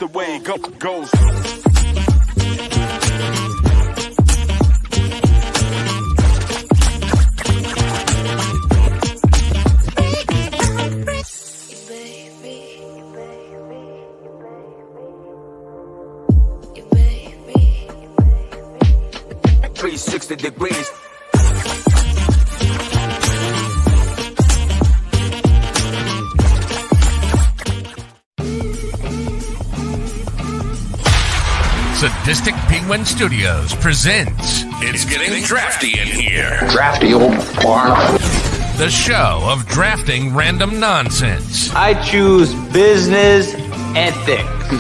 the way it goes. Degrees. Sadistic Penguin Studios presents It's Getting Drafty in Here. Drafty old barn. The show of drafting random nonsense. I choose business ethics.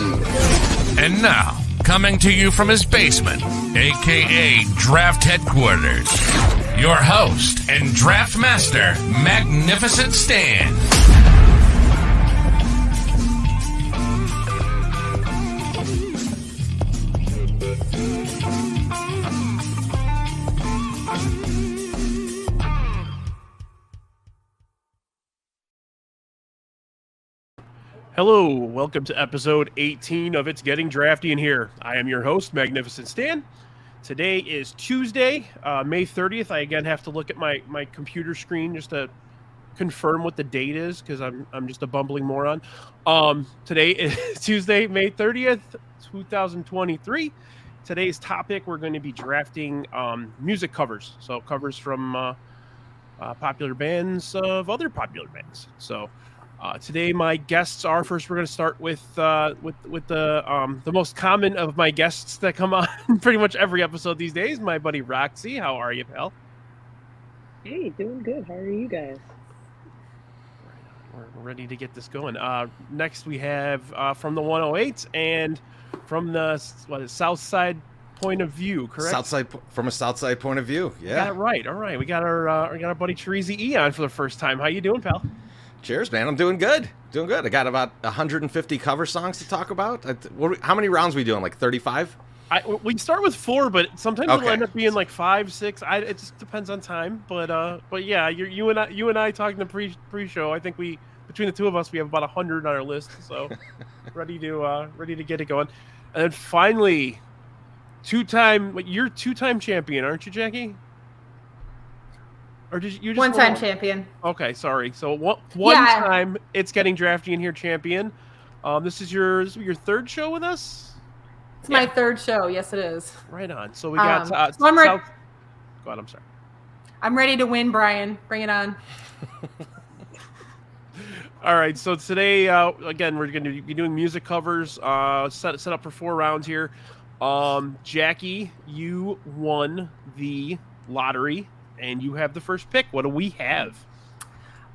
And now, coming to you from his basement, a.k.a. Draft Headquarters, your host and draft master, Magnificent Stan. Hello, welcome to episode 18 of It's Getting Drafty in Here. I am your host, Magnificent Stan. Today is Tuesday, May 30th. I again have to look at my computer screen just to confirm what the date is because I'm just a bumbling moron. Today is Tuesday, May 30th, 2023. Today's topic, we're going to be drafting music covers. So covers from popular bands of other popular bands. So today, my guests are first. We're going to start with the most common of my guests that come on pretty much every episode these days. My buddy Roxy, how are you, pal? Hey, doing good. How are you guys? We're ready to get this going. Next, we have from the 108 and from the Southside point of view, correct? Southside, from a Southside point of view, yeah. Got it right. All right, we got our buddy Chorizy-E on for the first time. How you doing, pal? Cheers, man. I'm doing good. Doing good. I got about 150 cover songs to talk about. How many rounds are we doing? Like 35? We start with 4, but sometimes it'll end up being like 5, 6. It just depends on time. But yeah, you and I talking the pre-show. I think between the two of us we have about 100 on our list. So ready to get it going. And then finally, you're two-time champion, aren't you, Jacki? Or did you just one-time champion? Okay, sorry. So one time, It's Getting Drafty in Here champion. This is your third show with us? It's my third show. Yes, it is. Right on. So we got Go on, I'm sorry. I'm ready to win, Brian. Bring it on. All right. So today, again, we're going to be doing music covers. Set up for 4 rounds here. Jacki, you won the lottery. And you have the first pick. What do we have?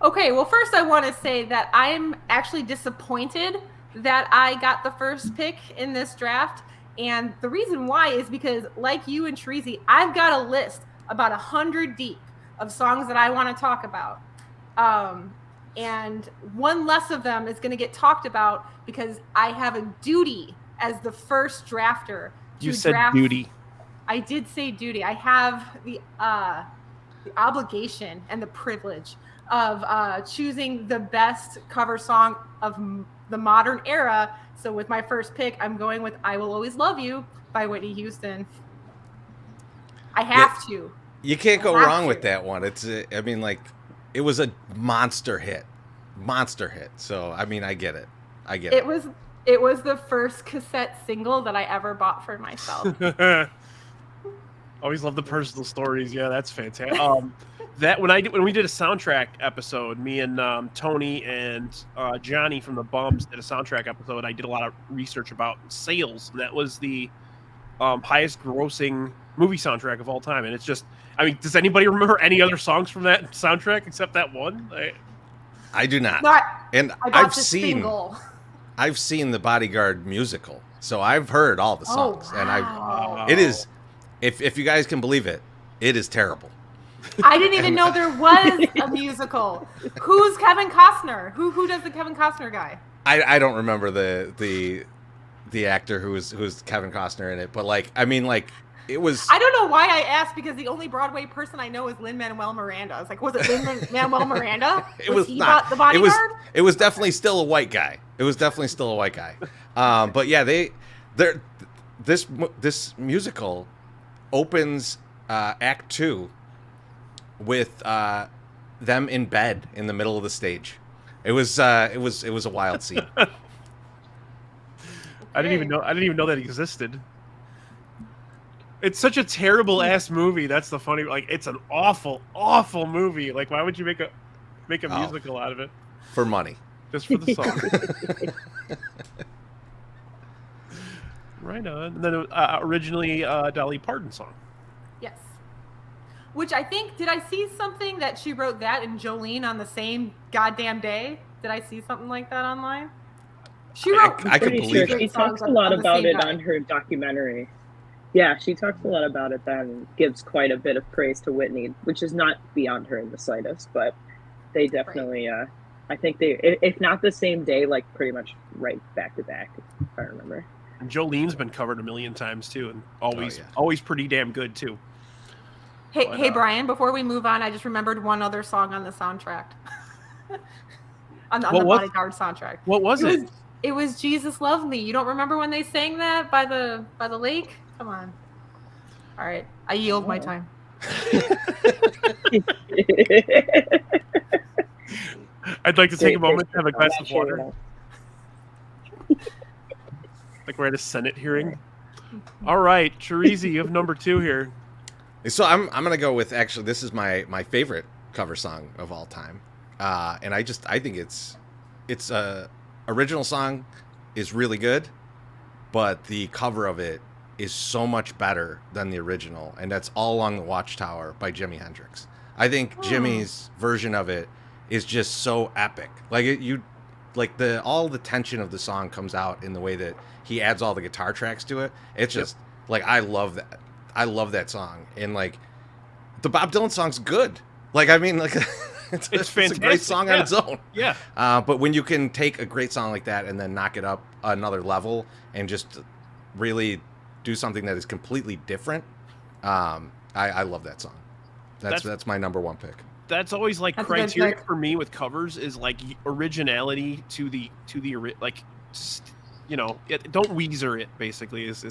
Okay, well, first I want to say that I'm actually disappointed that I got the first pick in this draft. And the reason why is because, like you and Chorizy, I've got a list about 100 deep of songs that I want to talk about. And one less of them is going to get talked about because I have a duty as the first drafter. You said duty. I did say duty. I have the obligation and the privilege of choosing the best cover song of the modern era. So with my first pick, I'm going with I Will Always Love You by Whitney Houston. I have to. You can't go wrong with that one. It was a monster hit. So, I mean, I get it. It was the first cassette single that I ever bought for myself. Always love the personal stories. Yeah, that's fantastic. That when we did a soundtrack episode, me and Tony and Johnny from the Bums did a soundtrack episode. I did a lot of research about sales. That was the highest grossing movie soundtrack of all time, and it's just. I mean, does anybody remember any other songs from that soundtrack except that one? I do not. And I've seen the Bodyguard musical, so I've heard all the songs, and it is. If you guys can believe it, it is terrible. I didn't even know there was a musical. Who's Kevin Costner? Who does the Kevin Costner guy? I don't remember the actor who's Kevin Costner in it, but it was. I don't know why I asked because the only Broadway person I know is Lin-Manuel Miranda. I was like, was it Lin-Manuel Miranda? It was he not the Bodyguard? It was definitely still a white guy. It was definitely still a white guy. But yeah, this musical opens Act 2 with them in bed in the middle of the stage. It was a wild scene. I didn't even know that existed. It's such a terrible ass movie. That's the funny. Like, it's an awful movie. Like, why would you make a musical out of it? For money. Just for the song. Right on. And then originally Dolly Parton song. Yes. Which I think, did I see something that she wrote that and Jolene on the same goddamn day? Did I see something like that online? She wrote. I could believe it. She talks a lot about it on her documentary. Yeah, she talks a lot about it then and gives quite a bit of praise to Whitney, which is not beyond her in the slightest, but they definitely, I think they, if not the same day, like pretty much right back to back, if I remember. And Jolene's been covered a million times too, and always pretty damn good too. Hey, Brian, before we move on, I just remembered one other song on the soundtrack. on the Bodyguard soundtrack. What was it? It was Jesus Love Me. You don't remember when they sang that by the lake? Come on. All right. I yield my time. I'd like to take a moment to have a glass of water. Like we're at a Senate hearing. All right, Chorizy, you have number 2 here. So I'm gonna go with, actually, this is my favorite cover song of all time, and I think it's original song is really good, but the cover of it is so much better than the original, and that's All Along the Watchtower by Jimi Hendrix. I think Jimmy's version of it is just so epic. Like all the tension of the song comes out in the way that he adds all the guitar tracks to it. It's just like, I love that. I love that song, and like the Bob Dylan song's good. Like, I mean, like it's fantastic. It's a great song on its own. Yeah. But when you can take a great song like that and then knock it up another level and just really do something that is completely different, I love that song. That's my number 1 pick. That's always like criteria for me with covers, is like originality to the like, you know, don't Weezer it, basically. Is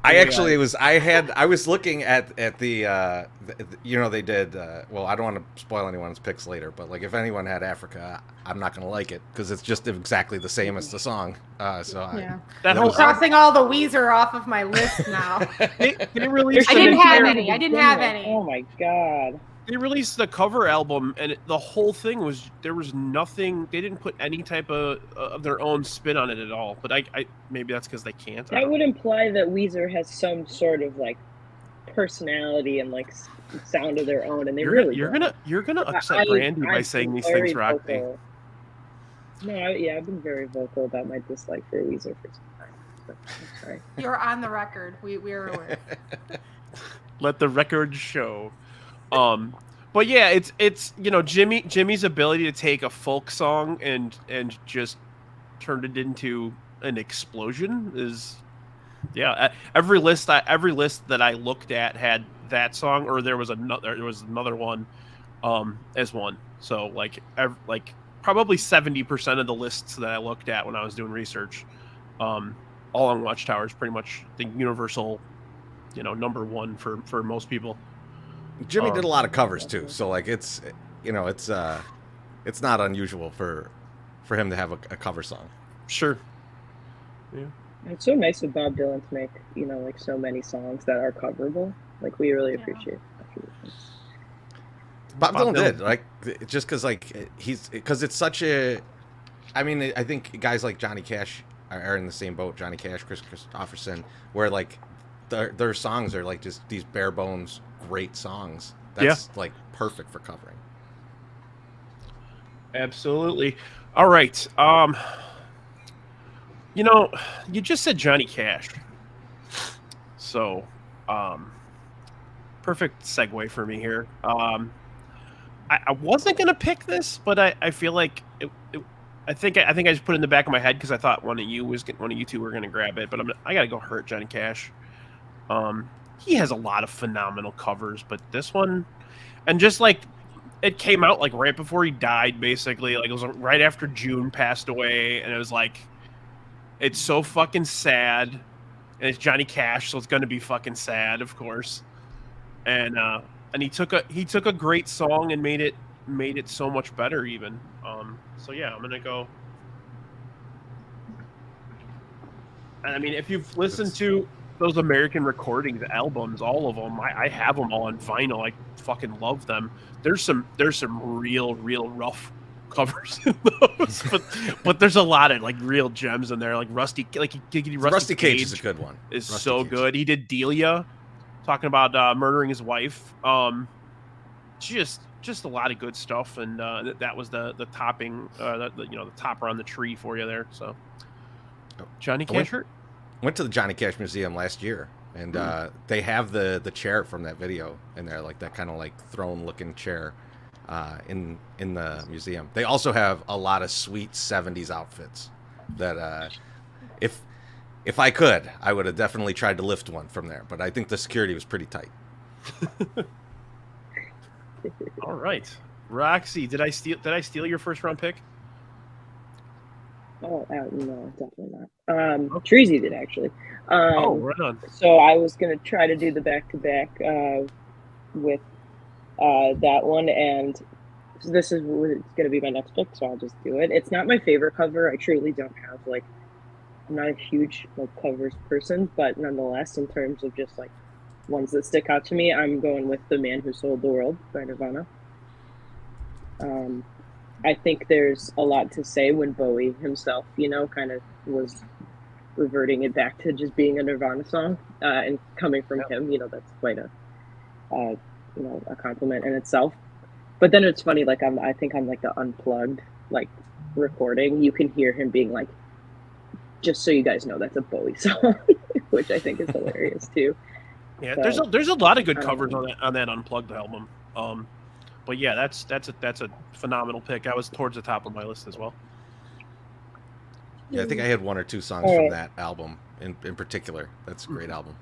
I was looking at the you know, they did well, I don't want to spoil anyone's picks later, but like, if anyone had Africa, I'm not going to like it because it's just exactly the same as the song. Crossing all the Weezer off of my list now. they released I didn't have any. Oh my god. They released the cover album, and the whole thing was, there was nothing. They didn't put any type of their own spin on it at all. But I maybe that's because they can't. That would imply that Weezer has some sort of like personality and like sound of their own, and you're gonna upset Brandy by saying these things, Roxy. No, I've been very vocal about my dislike for Weezer for some time. But I'm sorry. You're on the record. We're aware. Let the record show. But yeah, it's you know, Jimmy's ability to take a folk song and just turn it into an explosion is, every list that I looked at had that song, or there was another one as one. So like probably 70% of the lists that I looked at when I was doing research, All Along Watchtower is pretty much the universal, you know, number 1 for most people. Jimmy did a lot of covers too, so like it's not unusual for him to have a cover song. Sure. Yeah. It's so nice of Bob Dylan to make, you know, like so many songs that are coverable. Like, we really appreciate that. Bob Dylan did, like, just because because it's such a, I mean, I think guys like Johnny Cash are in the same boat. Johnny Cash, Chris Christopherson, where like their songs are like just these bare bones great songs. That's like perfect for covering. Absolutely. All right. You know, you just said Johnny Cash. So, perfect segue for me here. I wasn't going to pick this, but I feel like I think I just put it in the back of my head because I thought one of you two were going to grab it, but I got to go hurt Johnny Cash. He has a lot of phenomenal covers, but this one, and just like it came out like right before he died, basically. Like it was right after June passed away, and it was like, it's so fucking sad. And it's Johnny Cash, so it's gonna be fucking sad, of course. And he took a great song and made it so much better even. So yeah, I'm gonna go. And I mean, if you've listened to those American Recordings albums, all of them, I have them all on vinyl. I fucking love them. There's some real rough covers in those, but there's a lot of like real gems in there, like Rusty Cage is a good one. Is Rusty so Cage. good. He did Delia, talking about murdering his wife. Just a lot of good stuff, and that was the topping, the topper on the tree for you there. So Johnny Cash went to the Johnny Cash Museum last year, and they have the chair from that video in there, like that kind of like throne looking chair in the museum. They also have a lot of sweet 70s outfits that if I could, I would have definitely tried to lift one from there, but I think the security was pretty tight. All right, Roxy, did I steal your first round pick? Oh, no, definitely not. Chorizy did actually. Right on. So I was gonna try to do the back-to-back with that one, and this is gonna be my next pick, so I'll just do it. It's not my favorite cover. I truly don't have like, I'm not a huge like covers person, but nonetheless, in terms of just like ones that stick out to me, I'm going with "The Man Who Sold the World" by Nirvana. I think there's a lot to say when Bowie himself, kind of was reverting it back to just being a Nirvana song, and coming from him, that's quite a compliment in itself. But then it's funny, like I think on like the unplugged like recording, you can hear him being like, "Just so you guys know, that's a Bowie song," which I think is hilarious too. Yeah, so, there's a lot of good covers on that unplugged album. But yeah, that's a phenomenal pick. I was towards the top of my list as well. Yeah, I think I had one or two songs from that album in particular. That's a great album.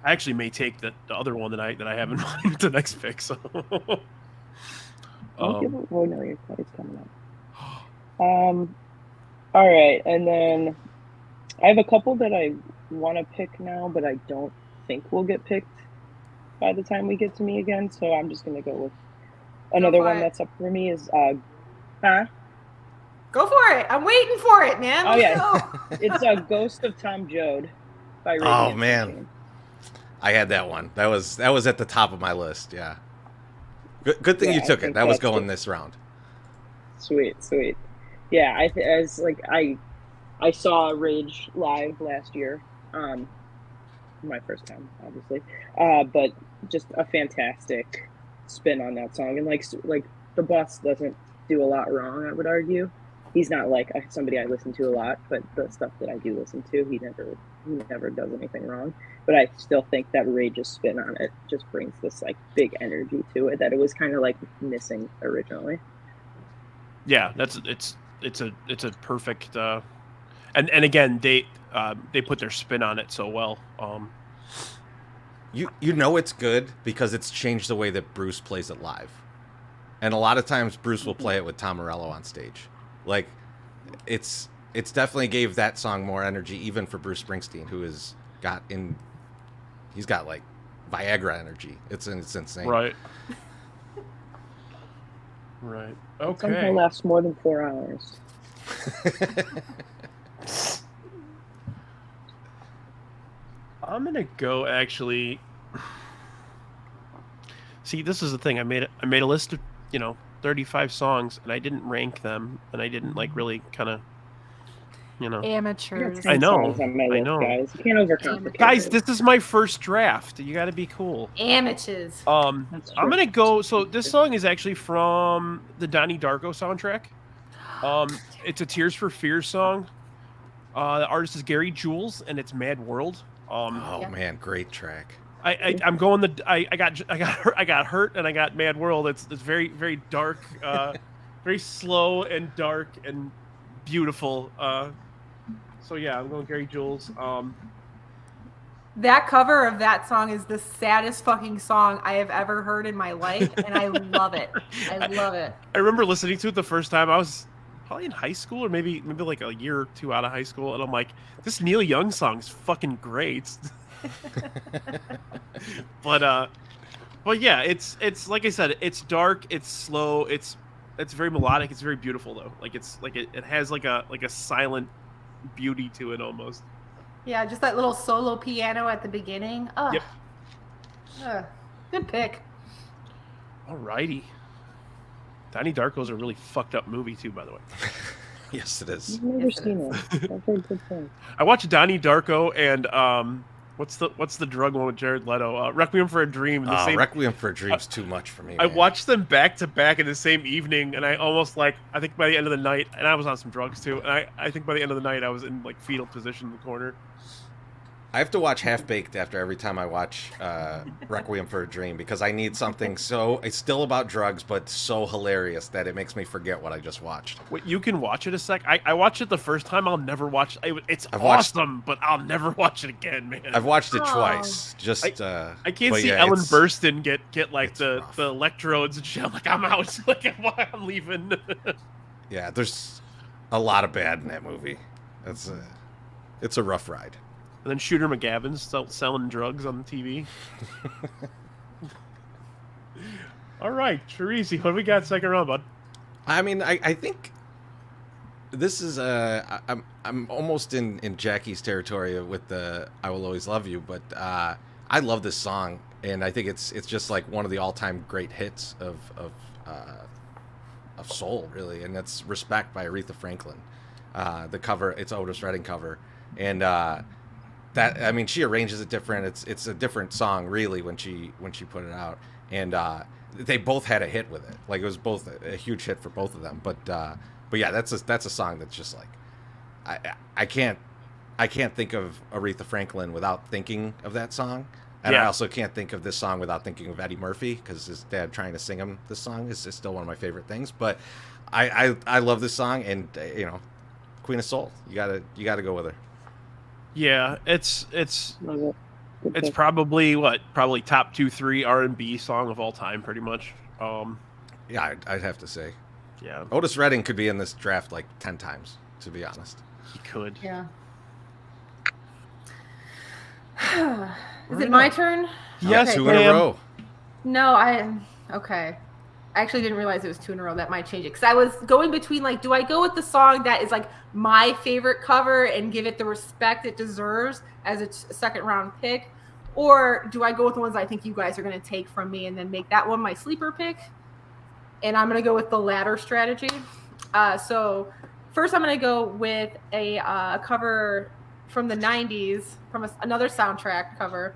I actually may take the other one that I have in mind the next pick. So. No, your it's coming up. All right, and then I have a couple that I want to pick now, but I don't think will get picked by the time we get to me again. So I'm just gonna go with another one that's up for me. Is Go for it. I'm waiting for it, man. It's a Ghost of Tom Joad by Radiant. Oh man, I had that one. That was at the top of my list. Yeah. Good thing you took it. That was going this round. Sweet. Yeah, I saw Rage live last year. My first time, obviously. But just a fantastic spin on that song, and like the boss doesn't do a lot wrong, I would argue. He's not like somebody I listen to a lot, but the stuff that I do listen to, he never does anything wrong. But I still think that Rage's spin on it just brings this like big energy to it that it was kind of like missing originally. Yeah, it's a perfect and again they put their spin on it so well. You know it's good because it's changed the way that Bruce plays it live. And a lot of times Bruce will play it with Tom Morello on stage. Like it's definitely gave that song more energy even for Bruce Springsteen, who he's got like Viagra energy. It's insane. Right. Okay. Something lasts more than 4 hours. I'm gonna go actually. See, this is the thing. I made a list of 35 songs, and I didn't rank them, and I didn't like really kind of amateurs. I know. Guys, you can't overcomplicate. Guys, this is my first draft. You got to be cool. Amateurs. I'm gonna go. So this song is actually from the Donnie Darko soundtrack. It's a Tears for Fears song. The artist is Gary Jules, and it's Mad World. Man, great track. I'm going I got hurt, and I got Mad World. It's very very dark, very slow and dark and beautiful. So yeah, I'm going Gary Jules. That cover of that song is the saddest fucking song I have ever heard in my life, and I love it. I love it. I remember listening to it the first time. I was probably in high school, or maybe like a year or two out of high school, and I'm like, this Neil Young song is fucking great. But yeah, it's like I said, it's dark, it's slow, it's very melodic, it's very beautiful though. Like it has like a silent beauty to it almost. Yeah, just that little solo piano at the beginning. Oh, yep. Good pick. Alrighty. Donnie Darko's a really fucked up movie too, by the way. Yes, it is. I've never seen it. I've heard good things. I watched Donnie Darko and what's the drug one with Jared Leto? Requiem for a Dream. Requiem for a Dream's too much for me. I watched them back to back in the same evening, and I almost I think by the end of the night, and I was on some drugs too, and I think by the end of the night I was in like fetal position in the corner. I have to watch Half Baked after every time I watch Requiem for a Dream because I need something it's still about drugs, but so hilarious that it makes me forget what I just watched. Wait, you can watch it a sec. I watched it the first time. I'll never watch it. It's awesome, but I'll never watch it again, man. I've watched it twice. I can't see Ellen Burstyn get like the electrodes and shit. I'm like, I'm out. Like, I'm leaving. Yeah, there's a lot of bad in that movie. It's a rough ride. And then Shooter McGavin's selling drugs on the TV. All right, Chorizy, what do we got second round, bud? I mean, I think this is I'm almost in Jacki's territory with the "I Will Always Love You," but I love this song, and I think it's just like one of the all-time great hits of soul, really, and that's "Respect" by Aretha Franklin. The cover, it's Otis Redding cover, and that, I mean, she arranges it different. It's a different song, really, when she put it out, and they both had a hit with it. Like, it was both a huge hit for both of them. But yeah, that's a song that's just like I can't think of Aretha Franklin without thinking of that song, and I also can't think of this song without thinking of Eddie Murphy, because his dad trying to sing him this song is still one of my favorite things. But I love this song, and Queen of Soul, you gotta go with her. Yeah, it's probably top 2-3 R&B song of all time, pretty much. Yeah, I'd have to say. Yeah, Otis Redding could be in this draft like 10 times, to be honest. He could. Yeah. Is it my turn? Yes, okay. 2 in a row. No, okay. I actually didn't realize it was 2 in a row. That might change it. Because I was going between, like, do I go with the song that is, like, my favorite cover and give it the respect it deserves as a second round pick? Or do I go with the ones I think you guys are going to take from me and then make that one my sleeper pick? And I'm going to go with the latter strategy. So first I'm going to go with a cover from the 90s, from another soundtrack cover,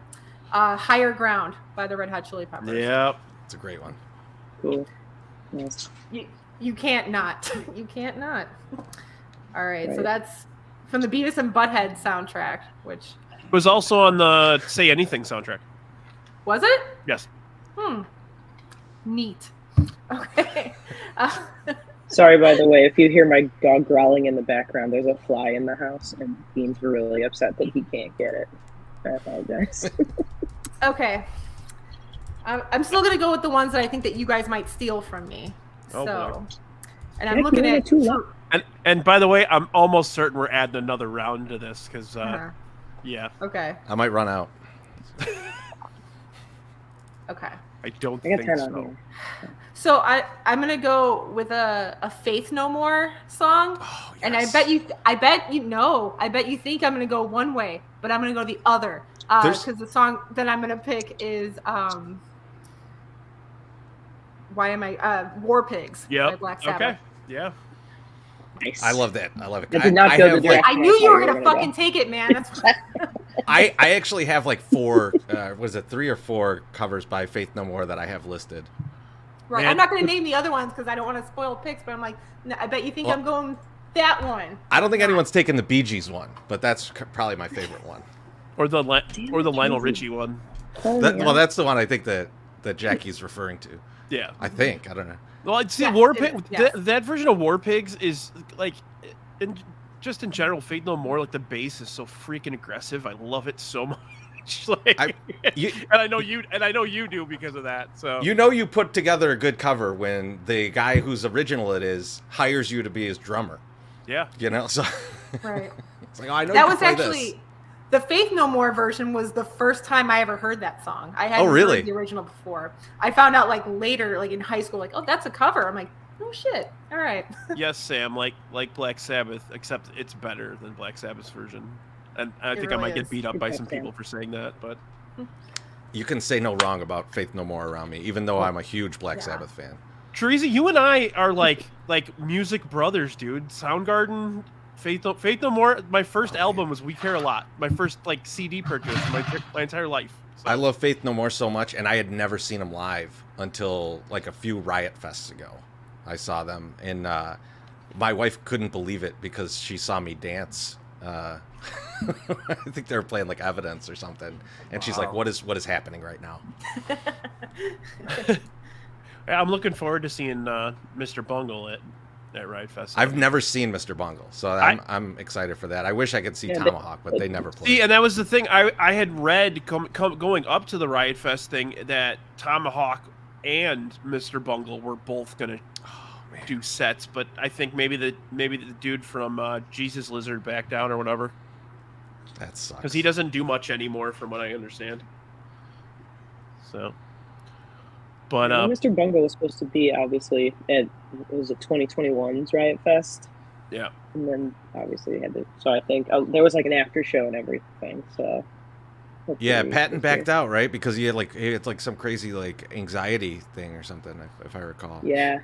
Higher Ground by the Red Hot Chili Peppers. Yep. It's a great one. Cool. Nice. You can't not. You can't not. All right, so that's from the Beavis and Butthead soundtrack, which was also on the Say Anything soundtrack. Was it? Yes. Neat. Okay. Sorry, by the way, if you hear my dog growling in the background, there's a fly in the house, and Bean's really upset that he can't get it. I apologize. Okay. I'm still going to go with the ones that I think that you guys might steal from me. Oh, boy. And I'm looking at and by the way, I'm almost certain we're adding another round to this because, yeah. Okay. I might run out. Okay. I don't think so. So I'm going to go with a Faith No More song. Oh, yes. And I bet you think I'm going to go one way, but I'm going to go the other. Because the song that I'm going to pick is War Pigs by Black Sabbath. Okay. Yeah. Nice. I love that. I love it. I did not go the I knew you were going to fucking take it, man. That's I actually have like 4, 3 or 4 covers by Faith No More that I have listed. Right. Man. I'm not going to name the other ones because I don't want to spoil picks, but I'm like, no, I bet you think I'm going that one. I don't think anyone's taken the Bee Gees one, but that's probably my favorite one. Or the Lionel Richie one. Well, that's the one I think that Jacki's referring to. Yeah. I think. I don't know. Well, I'd see Yes, War Pigs. yes. That version of War Pigs is like, in general, Faith No More. Like the bass is so freaking aggressive. I love it so much. much. Like, and I know you do because of that. So you put together a good cover when the guy whose original it is hires you to be his drummer. Yeah. So right. It's like, oh, I know that you was can play actually this. the Faith No More version was the first time I ever heard that song. I hadn't really? heard the original before. I found out like later, like in high school, like, oh, that's a cover. I'm like, oh shit. All right. Yes, Sam, like Black Sabbath, except it's better than Black Sabbath's version. And I think I might get beat up by some people for saying that, but you can say no wrong about Faith No More around me, even though I'm a huge Black Sabbath fan. Chorizy, you and I are like music brothers, dude. Soundgarden, Faith No More. My first album was We Care a Lot. My first like CD purchase my entire life. So. I love Faith No More so much, and I had never seen them live until like a few Riot Fests ago. I saw them, and my wife couldn't believe it because she saw me dance. I think they were playing like Evidence or something, and she's like, "What is happening right now?" I'm looking forward to seeing Mr. Bungle at Riot Fest. I've never seen Mr. Bungle, so I'm excited for that. I wish I could see Tomahawk, but they never played. See, and that was the thing. I had read going up to the Riot Fest thing that Tomahawk and Mr. Bungle were both gonna do sets, but I think maybe the dude from Jesus Lizard backed down or whatever. That sucks. Because he doesn't do much anymore, from what I understand. So, but Mr. Bungle was supposed to be obviously at 2021's Riot Fest. Yeah. And then obviously he had to. So I think there was like an after show and everything. So. Yeah, Patton backed out, right? Because he had like some crazy like anxiety thing or something, if I recall. Yeah.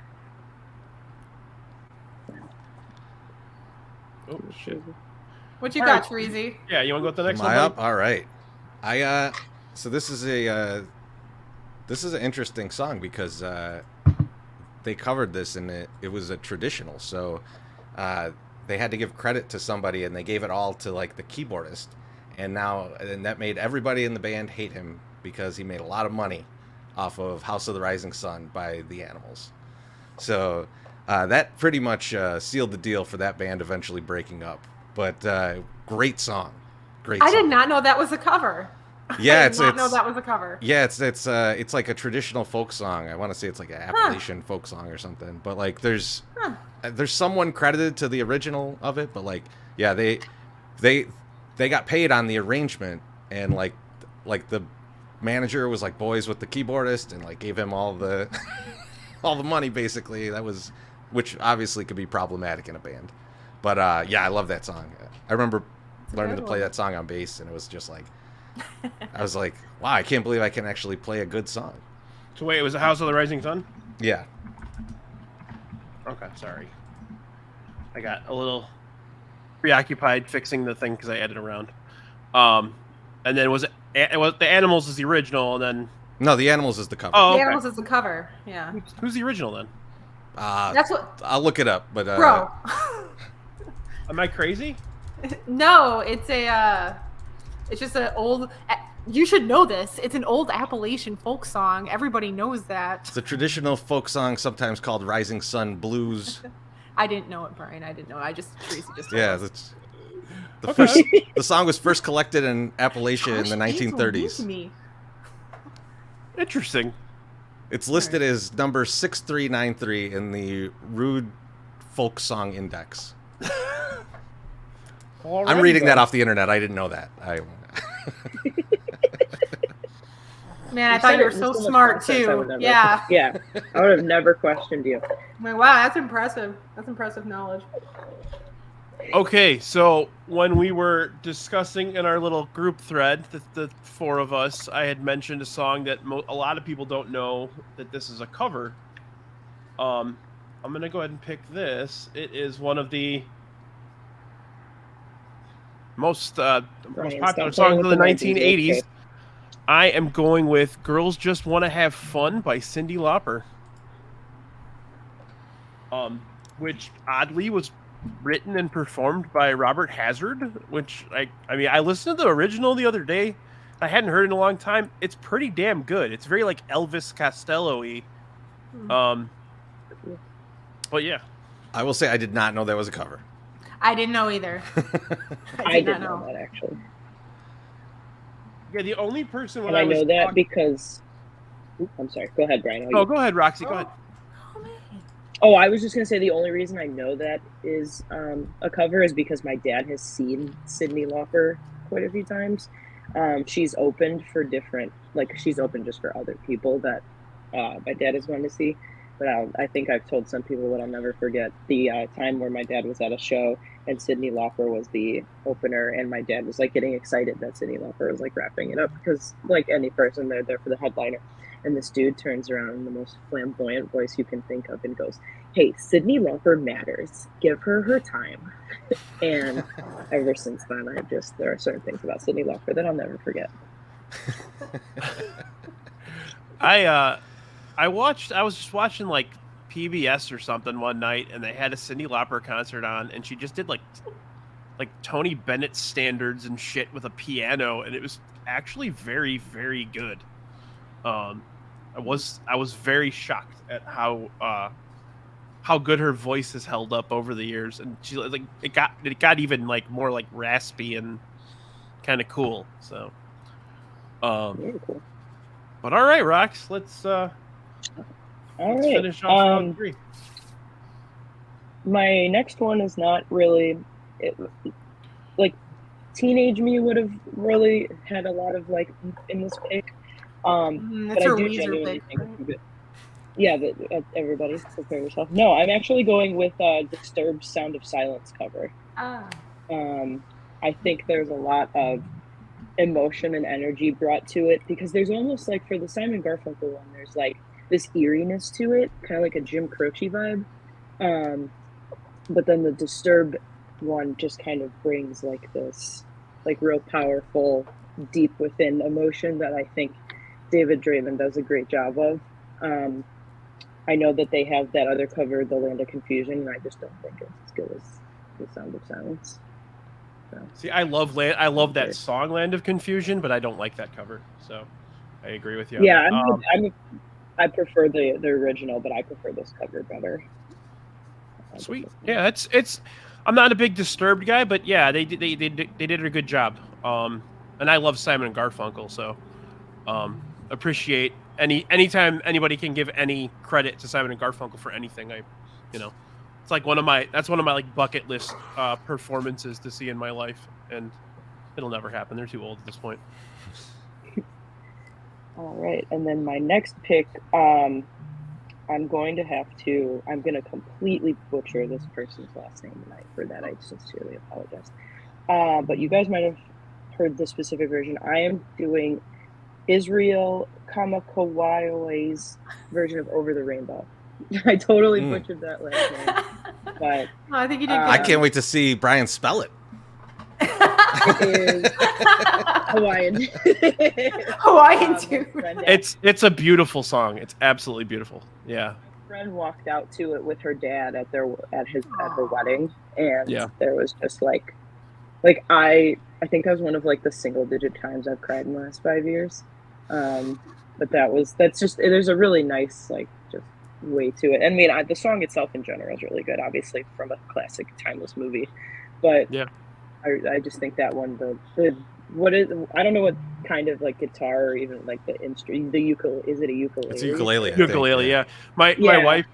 Oh shit! What you got, Chorizy? Yeah, you want to go to the next one? Am I up? All right. So this is an interesting song because they covered this and it was a traditional. So they had to give credit to somebody and they gave it all to like the keyboardist, and that made everybody in the band hate him because he made a lot of money off of House of the Rising Sun by the Animals. So that pretty much sealed the deal for that band eventually breaking up. But great song. I did not know that was a cover. Yeah, I did not know that was a cover. Yeah, it's like a traditional folk song. I want to say it's like an Appalachian folk song or something. But like there's someone credited to the original of it, but like yeah, they got paid on the arrangement, and like the manager was like boys with the keyboardist and like gave him all the all the money basically. Which obviously could be problematic in a band. But yeah, I love that song. I remember learning to play that song on bass, and it was just like, I was like, wow, I can't believe I can actually play a good song. So wait, it was the House of the Rising Sun? Yeah. Okay, sorry. I got a little preoccupied fixing the thing because I added around. And then it was the Animals is the original, and then no, the Animals is the cover. Oh, okay. The Animals is the cover. Yeah. Who's the original then? That's what I'll look it up. But bro, am I crazy? No, it's just an old. You should know this. It's an old Appalachian folk song. Everybody knows that. It's a traditional folk song, sometimes called Rising Sun Blues. I didn't know it, Brian. I didn't know. Teresa just told yeah, us. The song was first collected in Appalachia in the 1930s. Interesting. It's listed as number 6393 in the Rude Folk Song Index. I'm reading that off the internet. I didn't know that. Man, I thought you were so smart too. Yeah. Yeah. I would have never questioned you. Wow, that's impressive. That's impressive knowledge. Okay, so when we were discussing in our little group thread, the four of us, I had mentioned a song that a lot of people don't know that this is a cover. I'm going to go ahead and pick this. It is one of the most popular songs of the 1980s. I am going with Girls Just Want to Have Fun by Cyndi Lauper. Which oddly was written and performed by Robert Hazard, which I listened to the original the other day. I hadn't heard it in a long time. It's pretty damn good. It's very like Elvis Costello-y. But yeah. I will say I did not know that was a cover. I didn't know either. I didn't know that actually. Yeah, the only person when and I know that because. I'm sorry. Go ahead, Brian. Oh, go ahead, Roxy. Go ahead. Oh, I was just gonna say the only reason I know that is a cover is because my dad has seen Cyndi Lauper quite a few times. She's opened for different, like she's opened just for other people that my dad is going to see. But I think I've told some people that I'll never forget the time where my dad was at a show and Cyndi Lauper was the opener, and my dad was like getting excited that Cyndi Lauper was like wrapping it up because like any person, they're there for the headliner. And this dude turns around in the most flamboyant voice you can think of and goes, "Hey, Cyndi Lauper matters. Give her her time." And ever since then, there are certain things about Cyndi Lauper that I'll never forget. I was just watching like PBS or something one night, and they had a Cyndi Lauper concert on, and she just did like Tony Bennett standards and shit with a piano, and it was actually very, very good. I was very shocked at how good her voice has held up over the years, and she like it got even like more like raspy and kind of cool. So, Very cool. But all right, Rox, let's finish off round 3. My next one is not really like teenage me would have really had a lot of like in this pick. But I do genuinely think right? Yeah, everybody prepare yourself. No, I'm actually going with Disturbed's Sound of Silence cover. I think there's a lot of emotion and energy brought to it because there's almost like for the Simon Garfunkel one, there's like this eeriness to it, kind of like a Jim Croce vibe. But then the Disturbed one just kind of brings like this like real powerful, deep within emotion that I think David Draven does a great job of. I know that they have that other cover, The Land of Confusion, and I just don't think it's as good as The Sound of Silence. So. See, I love that song, Land of Confusion, but I don't like that cover. So I agree with you. Yeah, I prefer the original, but I prefer this cover better. Sweet. Yeah, it's. I'm not a big Disturbed guy, but yeah, they did a good job. And I love Simon and Garfunkel, so appreciate anytime anybody can give any credit to Simon and Garfunkel for anything. It's like one of my like bucket list performances to see in my life, and it'll never happen. They're too old at this point. All right, and then my next pick, I'm going to completely butcher this person's last name, and for that I sincerely apologize. But you guys might have heard the specific version. I am doing Israel Kamakawaio's version of Over the Rainbow. I totally butchered that last name. But I think you did good. I can't wait to see Brian spell it. It is Hawaiian. Hawaiian too. It's a beautiful song. It's absolutely beautiful. Yeah. My friend walked out to it with her dad at her wedding, and there was just like I think that was one of like the single digit times I've cried in the last 5 years. But that's just there's a really nice like just way to it. I mean, the song itself in general is really good, obviously from a classic timeless movie, but yeah. I just think that one, I don't know what kind of like guitar or even like the instrument, is it a ukulele? It's a ukulele. Ukulele, yeah. My wife,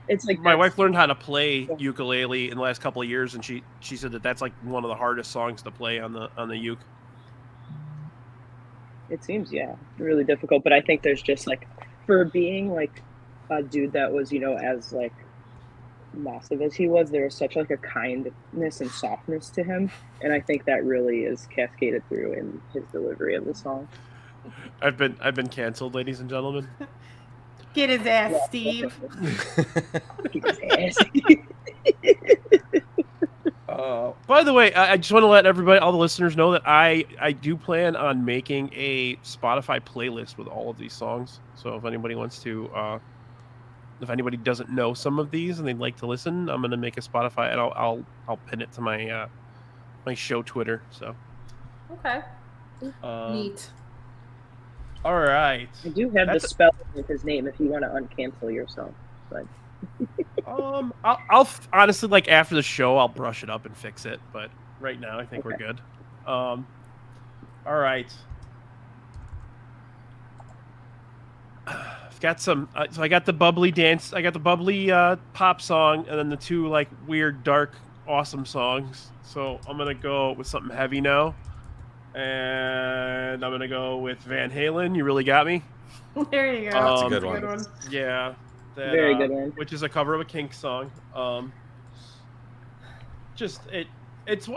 my wife learned how to play ukulele in the last couple of years, and she said that's like one of the hardest songs to play on the uke. It seems really difficult, but I think there's just like for being like a dude that was as like massive as he was, there was such like a kindness and softness to him, and I think that really is cascaded through in his delivery of the song. I've been canceled, ladies and gentlemen. Get his ass, Steve. Get his ass. By the way, I just want to let all the listeners know that I do plan on making a Spotify playlist with all of these songs. So if anybody wants to if anybody doesn't know some of these and they'd like to listen, I'm going to make a Spotify, and I'll pin it to my my show Twitter. So okay, neat. All right, I do have the spell with his name if you want to uncancel yourself, but I'll honestly, like, after the show I'll brush it up and fix it, but right now I think we're good. All right, got some. So I got the bubbly dance. I got the bubbly pop song, and then the two like weird, dark, awesome songs. So I'm gonna go with something heavy now, and I'm gonna go with Van Halen. You really got me. There you go. That's a good one. Yeah, that, Very good one. Which is a cover of a Kinks song. It's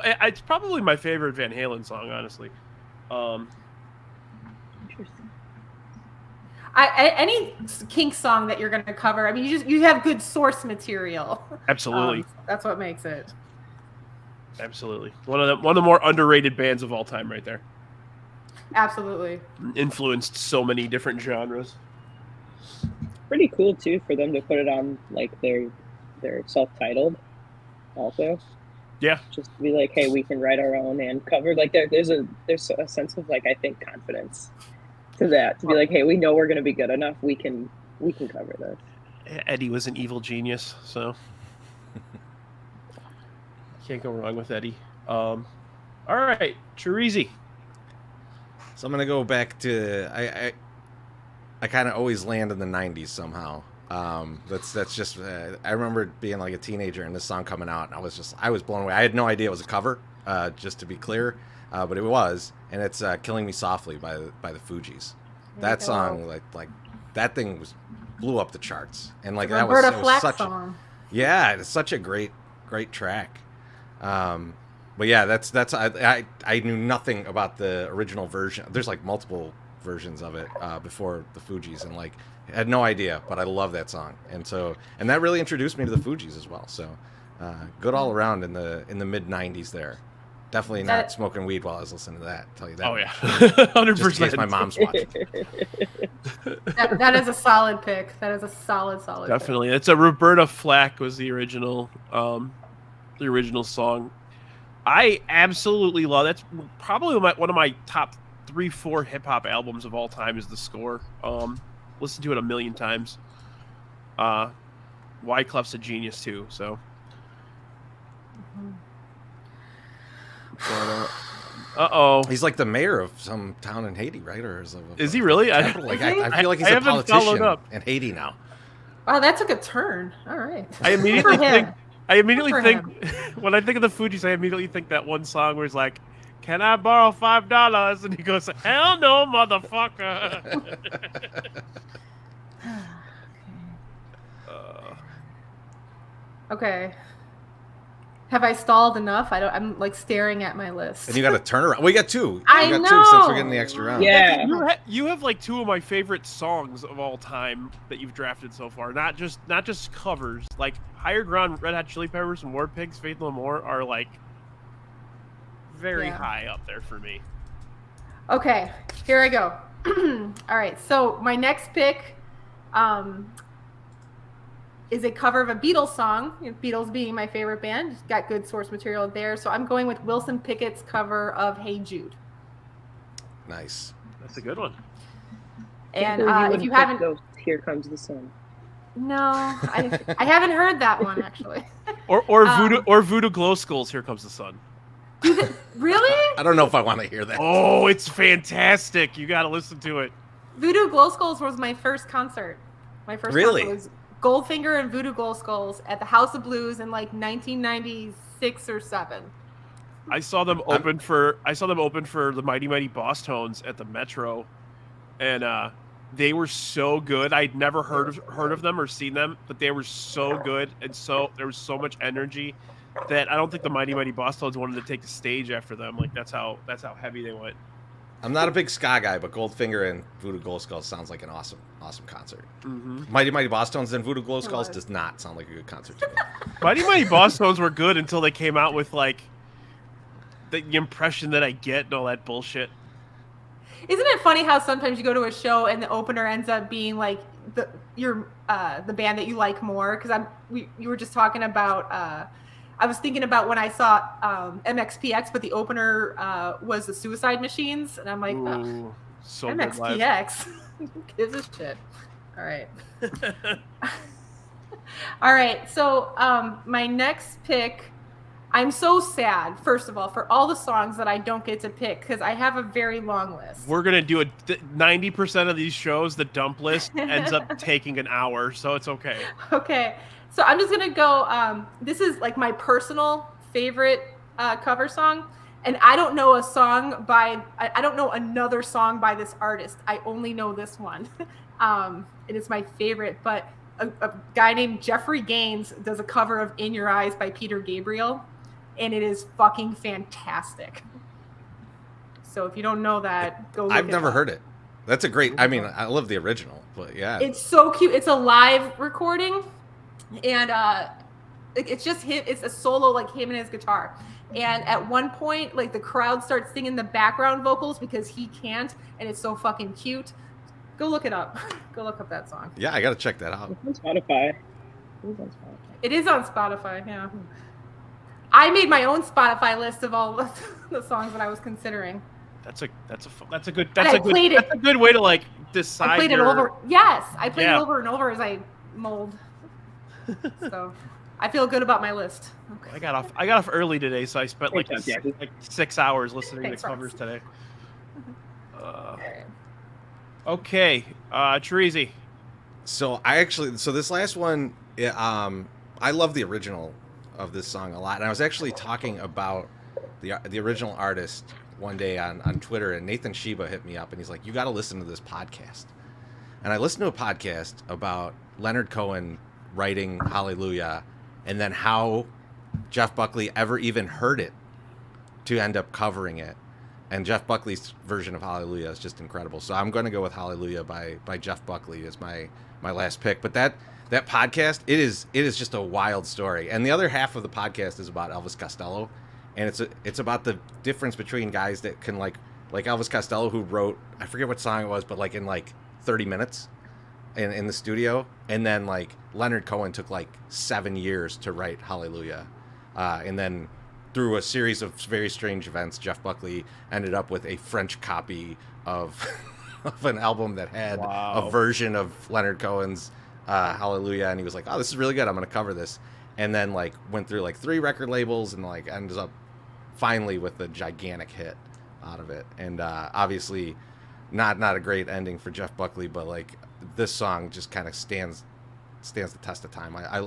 probably my favorite Van Halen song, honestly. Interesting. Any Kinks song that you're going to cover, I mean, you have good source material. Absolutely. That's what makes it. Absolutely. One of the more underrated bands of all time right there. Absolutely. Influenced so many different genres. Pretty cool too for them to put it on like their self-titled also. Yeah. Just to be like, hey, we can write our own and cover. Like there's a sense of like, I think, confidence to that, to be like, hey, we know we're going to be good enough. We can cover this. Eddie was an evil genius, so can't go wrong with Eddie. All right, Chorizy. So I'm gonna go back to I kind of always land in the 90s somehow. That's just I remember being like a teenager and this song coming out, and I was blown away. I had no idea it was a cover, just to be clear, but it was, and it's "Killing Me Softly" by the Fugees. That song, like that thing blew up the charts, and like that was such song. Yeah, it's such a great track. But yeah, that's I knew nothing about the original version. There's like multiple versions of it before the Fugees, and like I had no idea, but I love that song, and that really introduced me to the Fugees as well. So good all around in the mid '90s there. Definitely not smoking weed while I was listening to that. I'll tell you that. Oh yeah, 100%. Just in case my mom's watching. that is a solid pick. That is a solid. Definitely, it's a Roberta Flack was the original song. I absolutely love. That's probably one of my top 3-4 hip hop albums of all time. Is The Score. Listened to it a million times. Wyclef's a genius too. So. He's like the mayor of some town in Haiti, right? Or is he really? I feel like he's a politician in Haiti now. Wow, that took a turn. All right. I immediately think when I think of the Fugees, I immediately think that one song where he's like, "Can I borrow $5?" And he goes, "Hell no, motherfucker." Okay. Have I stalled enough? I'm like staring at my list. And you got to turn around. We got two. I got know. two since we're getting the extra round. Yeah. You have like two of my favorite songs of all time that you've drafted so far. Not just covers. Like Higher Ground, Red Hot Chili Peppers, and War Pigs, Faith No More are like very high up there for me. Okay, here I go. All right, so my next pick is a cover of a Beatles song. Beatles being my favorite band, got good source material there. So I'm going with Wilson Pickett's cover of "Hey Jude." Nice. That's a good one. And if you haven't, "Here Comes the Sun." No, I haven't heard that one actually. Or Voodoo Glow Skulls, "Here Comes the Sun." Really? I don't know if I want to hear that. Oh, it's fantastic. You got to listen to it. Voodoo Glow Skulls was my first concert. My first concert was Goldfinger and Voodoo Glow Skulls at the House of Blues in like 1996 or 7. I saw them open for the Mighty Mighty Boss Tones at the Metro, and they were so good. I'd never heard of them or seen them, but they were so good, and there was so much energy that I don't think the Mighty Mighty Boss Tones wanted to take the stage after them. Like that's how heavy they went. I'm not a big ska guy, but Goldfinger and Voodoo Glow Skulls sounds like an awesome concert. Mm-hmm. Mighty Mighty Boss Tones and Voodoo Glow Skulls does not sound like a good concert to me. Mighty Mighty Boss Tones were good until they came out with like the impression that I get and all that bullshit. Isn't it funny how sometimes you go to a show and the opener ends up being like the band that you like more? Because you were just talking about. I was thinking about when I saw MXPX, but the opener was the Suicide Machines, and I'm like, so MXPX, who gives a shit? All right, all right. So my next pick I'm so sad, first of all, for all the songs that I don't get to pick because I have a very long list. We're going to do 90% of these shows, the dump list ends up taking an hour, so it's okay. Okay. So I'm just going to go, this is like my personal favorite cover song. And I don't know a song by, I don't know another song by this artist. I only know this one. And it's my favorite. But a guy named Jeffrey Gaines does a cover of In Your Eyes by Peter Gabriel. And it is fucking fantastic. So if you don't know that, go look I've never heard it. That's a great, I mean, I love the original, but yeah. It's so cute. It's a live recording. And it's just him. It's a solo, like him and his guitar. And at one point, like the crowd starts singing the background vocals because he can't. And it's so fucking cute. Go look it up. Go look up that song. Yeah, I got to check that out. It's on Spotify. It is on Spotify, yeah. I made my own Spotify list of all the songs that I was considering. That's a good way to like decide. I played it over. Yes, I played it over and over as I mold. So I feel good about my list. Okay. I got off early today, so I spent like 6 hours listening to covers today. Okay, Chorizy. So this last one, I love the original of this song a lot, and I was actually talking about the original artist one day on Twitter, and Nathan Sheba hit me up, and he's like, "You got to listen to this podcast." And I listened to a podcast about Leonard Cohen writing Hallelujah, and then how Jeff Buckley ever even heard it to end up covering it. And Jeff Buckley's version of Hallelujah is just incredible. So I'm going to go with Hallelujah by Jeff Buckley as my last pick. But that podcast, it is just a wild story. And the other half of the podcast is about Elvis Costello, and it's about the difference between guys that can like Elvis Costello, who wrote, I forget what song it was, but like in like 30 minutes in the studio, and then like Leonard Cohen took like 7 years to write Hallelujah, and then through a series of very strange events, Jeff Buckley ended up with a French copy of an album that had a version of Leonard Cohen's Hallelujah, and he was like, "Oh, this is really good. I'm going to cover this." And then like went through like 3 record labels and like ends up finally with a gigantic hit out of it. And obviously not a great ending for Jeff Buckley, but like this song just kind of stands the test of time. I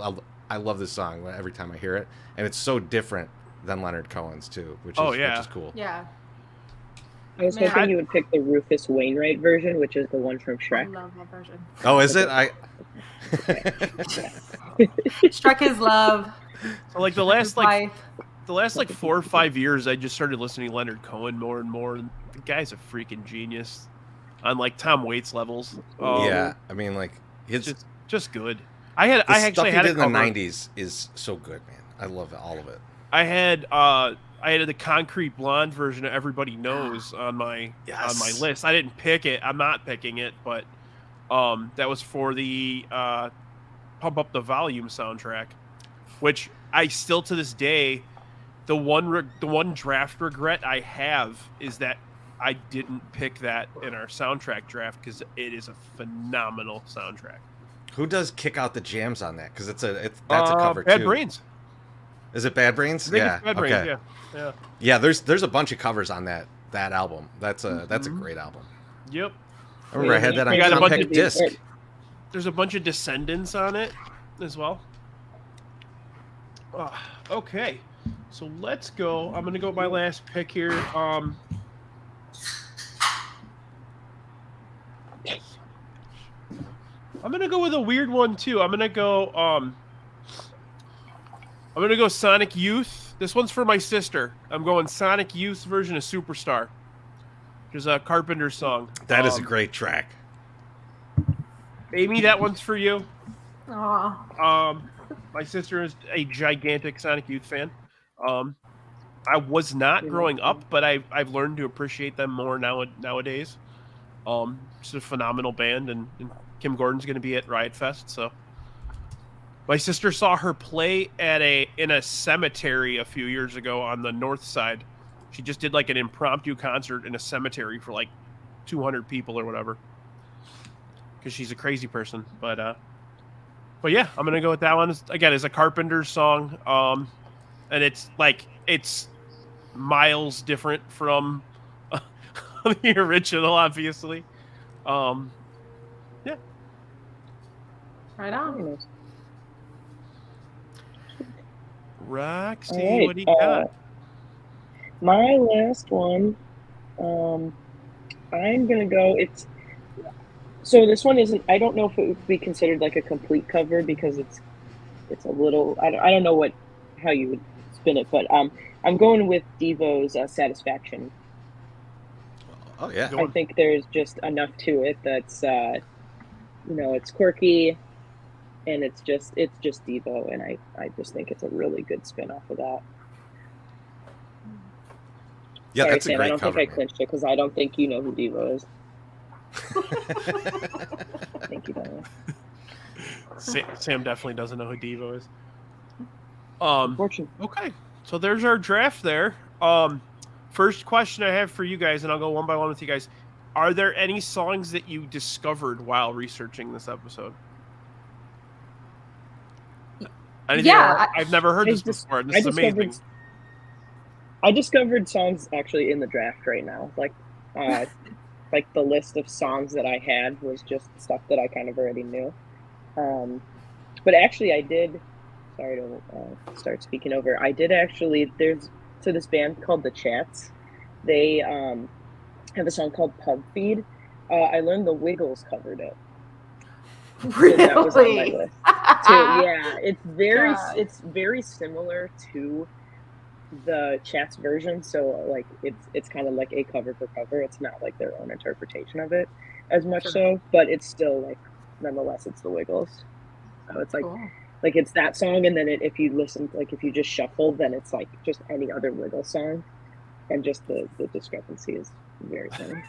love this song every time I hear it, and it's so different than Leonard Cohen's too, which is cool. Yeah. I was hoping you would pick the Rufus Wainwright version, which is the one from Shrek. I love that version. Oh, is it? Shrek is love. So like the last 4 or 5 years, I just started listening to Leonard Cohen more and more. And the guy's a freaking genius on like Tom Waits levels. Yeah, I mean like his just good. I actually had in the '90s is so good, man. I love all of it. I had the Concrete Blonde version of Everybody Knows on my list. I didn't pick it. I'm not picking it, but that was for the Pump Up the Volume soundtrack, which I still to this day, the one draft regret I have is that I didn't pick that in our soundtrack draft because it is a phenomenal soundtrack. Who does Kick Out the Jams on that? Because that's a cover too. Bad Brains. Is it Bad Brains? I think it's Bad Brains, yeah. Yeah, there's a bunch of covers on that album. That's a great album. Yep. I remember I had that on compact disc. There's a bunch of Descendants on it as well. Okay, so let's go. I'm gonna go with my last pick here. I'm gonna go with a weird one too. I'm gonna go Sonic Youth. This one's for my sister. I'm going Sonic Youth version of Superstar, which is a Carpenter song. That is a great track. Amy, that one's for you. Aww. My sister is a gigantic Sonic Youth fan. I was not growing up, but I've learned to appreciate them more nowadays. It's a phenomenal band, and Kim Gordon's going to be at Riot Fest. So my sister saw her play in a cemetery a few years ago on the north side. She just did like an impromptu concert in a cemetery for like 200 people or whatever, because she's a crazy person. But yeah, I'm gonna go with that one. Again, it's a Carpenter song. and it's miles different from the original, obviously. Yeah. Right on. Roxy, right, what do you got? My last one, I'm gonna go. So this one isn't. I don't know if it would be considered like a complete cover because it's a little. I don't know how you would spin it, but I'm going with Devo's Satisfaction. Oh yeah. I think there's just enough to it that's it's quirky, and it's just Devo, and I just think it's a really good spin off of that. Yeah, Sorry, that's Sam, a great I don't cover. think I clinched it because I don't think you know who Devo is. I think you don't. Sam definitely doesn't know who Devo is. Unfortunately. Okay, so there's our draft there. First question I have for you guys, and I'll go one by one with you guys. Are there any songs that you discovered while researching this episode? I've never heard this before. This is amazing. I discovered songs actually in the draft right now. Like the list of songs that I had was just stuff that I kind of already knew. But actually, I did. Sorry to start speaking over. I did actually. There's this band called The Chats. They have a song called Pub Feed. I learned the Wiggles covered it. Really? So that was on my list too. Yeah, it's very similar to the Chats version. So like it's kind of like a cover for cover. It's not like their own interpretation of it as much so, but it's still like nonetheless it's the Wiggles. So it's like cool. Like it's that song, and then if you listen, like if you just shuffle, then it's like just any other Wiggles song, and just the discrepancy is very funny.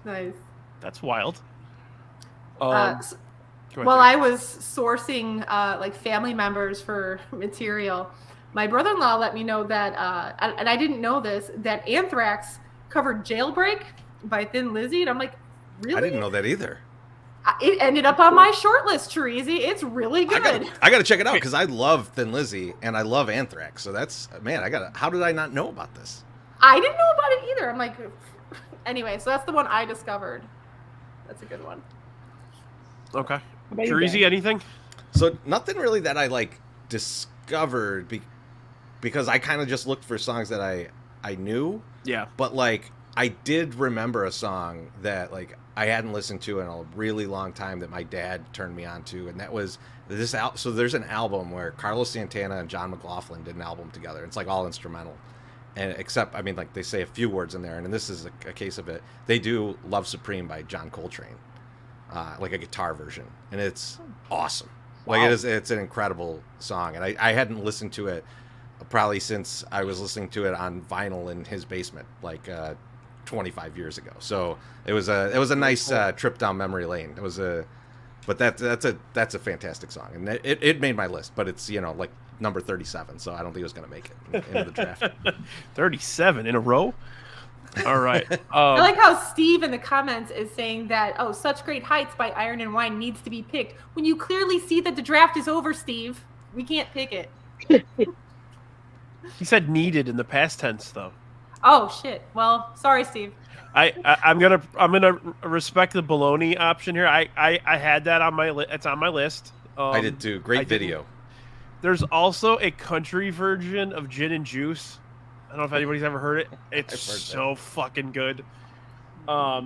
Nice. That's wild. While I was sourcing like family members for material, my brother-in-law let me know that, and I didn't know this, that Anthrax covered "Jailbreak" by Thin Lizzy, and I'm like, really? I didn't know that either. It ended up on my short list, Chorizy. It's really good. I gotta check it out because I love Thin Lizzy and I love Anthrax. So that's how did I not know about this? I didn't know about it either. I'm like, anyway, so that's the one I discovered. That's a good one. Okay. Chorizy, anything? So nothing really that I like discovered because I kind of just looked for songs that I knew. Yeah. But like I did remember a song that like I hadn't listened to in a really long time that my dad turned me on to, and that was this so there's an album where Carlos Santana and John McLaughlin did an album together. It's like all instrumental. And except, I mean, like they say a few words in there, and this is a case of it. They do "Love Supreme" by John Coltrane, like a guitar version, and it's awesome. Wow. Like it's an incredible song, and I hadn't listened to it probably since I was listening to it on vinyl in his basement, like 25 years ago. So it was a nice trip down memory lane. But that's a fantastic song, and it made my list. But it's like number 37, so I don't think it was going to make it into the draft. 37 in a row? All right. I like how Steve in the comments is saying that, Such Great Heights by Iron and Wine needs to be picked. When you clearly see that the draft is over, Steve, we can't pick it. He said needed in the past tense, though. Oh, shit. Well, sorry, Steve. I'm gonna respect the baloney option here. I had that on my list. It's on my list. I did too. Great video. There's also a country version of Gin and Juice. I don't know if anybody's ever heard it. It's so fucking good. I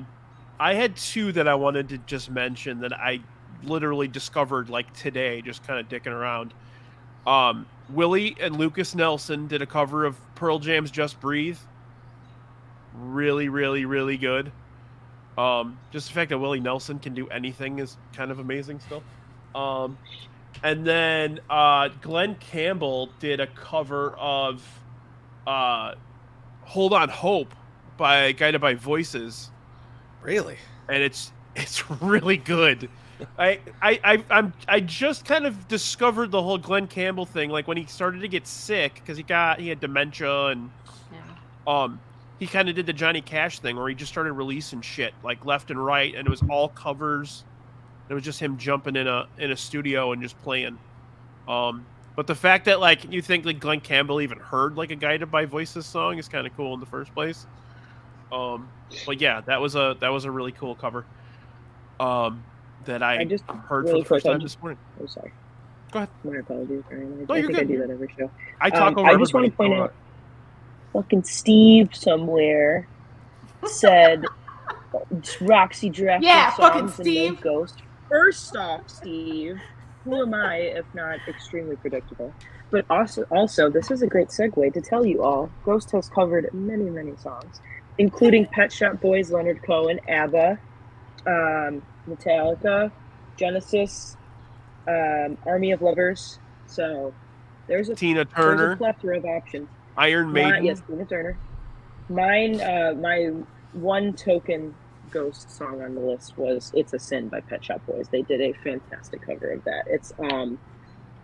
had two that I wanted to just mention that I literally discovered like today, just kind of dicking around. Willie and Lucas Nelson did a cover of Pearl Jam's "Just Breathe." Really, really, really good. Just the fact that Willie Nelson can do anything is kind of amazing still. And then Glenn Campbell did a cover of "Hold On Hope" Guided by Voices. Really? And it's really good. I just kind of discovered the whole Glenn Campbell thing, like when he started to get sick because he had dementia, and he kind of did the Johnny Cash thing where he just started releasing shit like left and right, and it was all covers. It was just him jumping in a studio and just playing. But the fact that like you think like Glenn Campbell even heard like a Guided by Voices song is kind of cool in the first place. But yeah, that was a really cool cover. That I just heard for the first time this morning. I'm sorry. Go ahead. My apologies, Ryan. No, I you're think good. I do that every show. I talk over I just want to point out, fucking Steve somewhere said Roxy drafted songs and no Ghost. First off, Steve, who am I if not extremely predictable? But also, this is a great segue to tell you all, Ghost has covered many, many songs, including Pet Shop Boys, Leonard Cohen, ABBA, Metallica, Genesis, Army of Lovers. So there's a Tina Turner, there's a plethora of options. Iron Maiden. Yes, Tina Turner. Mine, my one token Ghost song on the list was "It's a Sin" by Pet Shop Boys. They did a fantastic cover of that. It's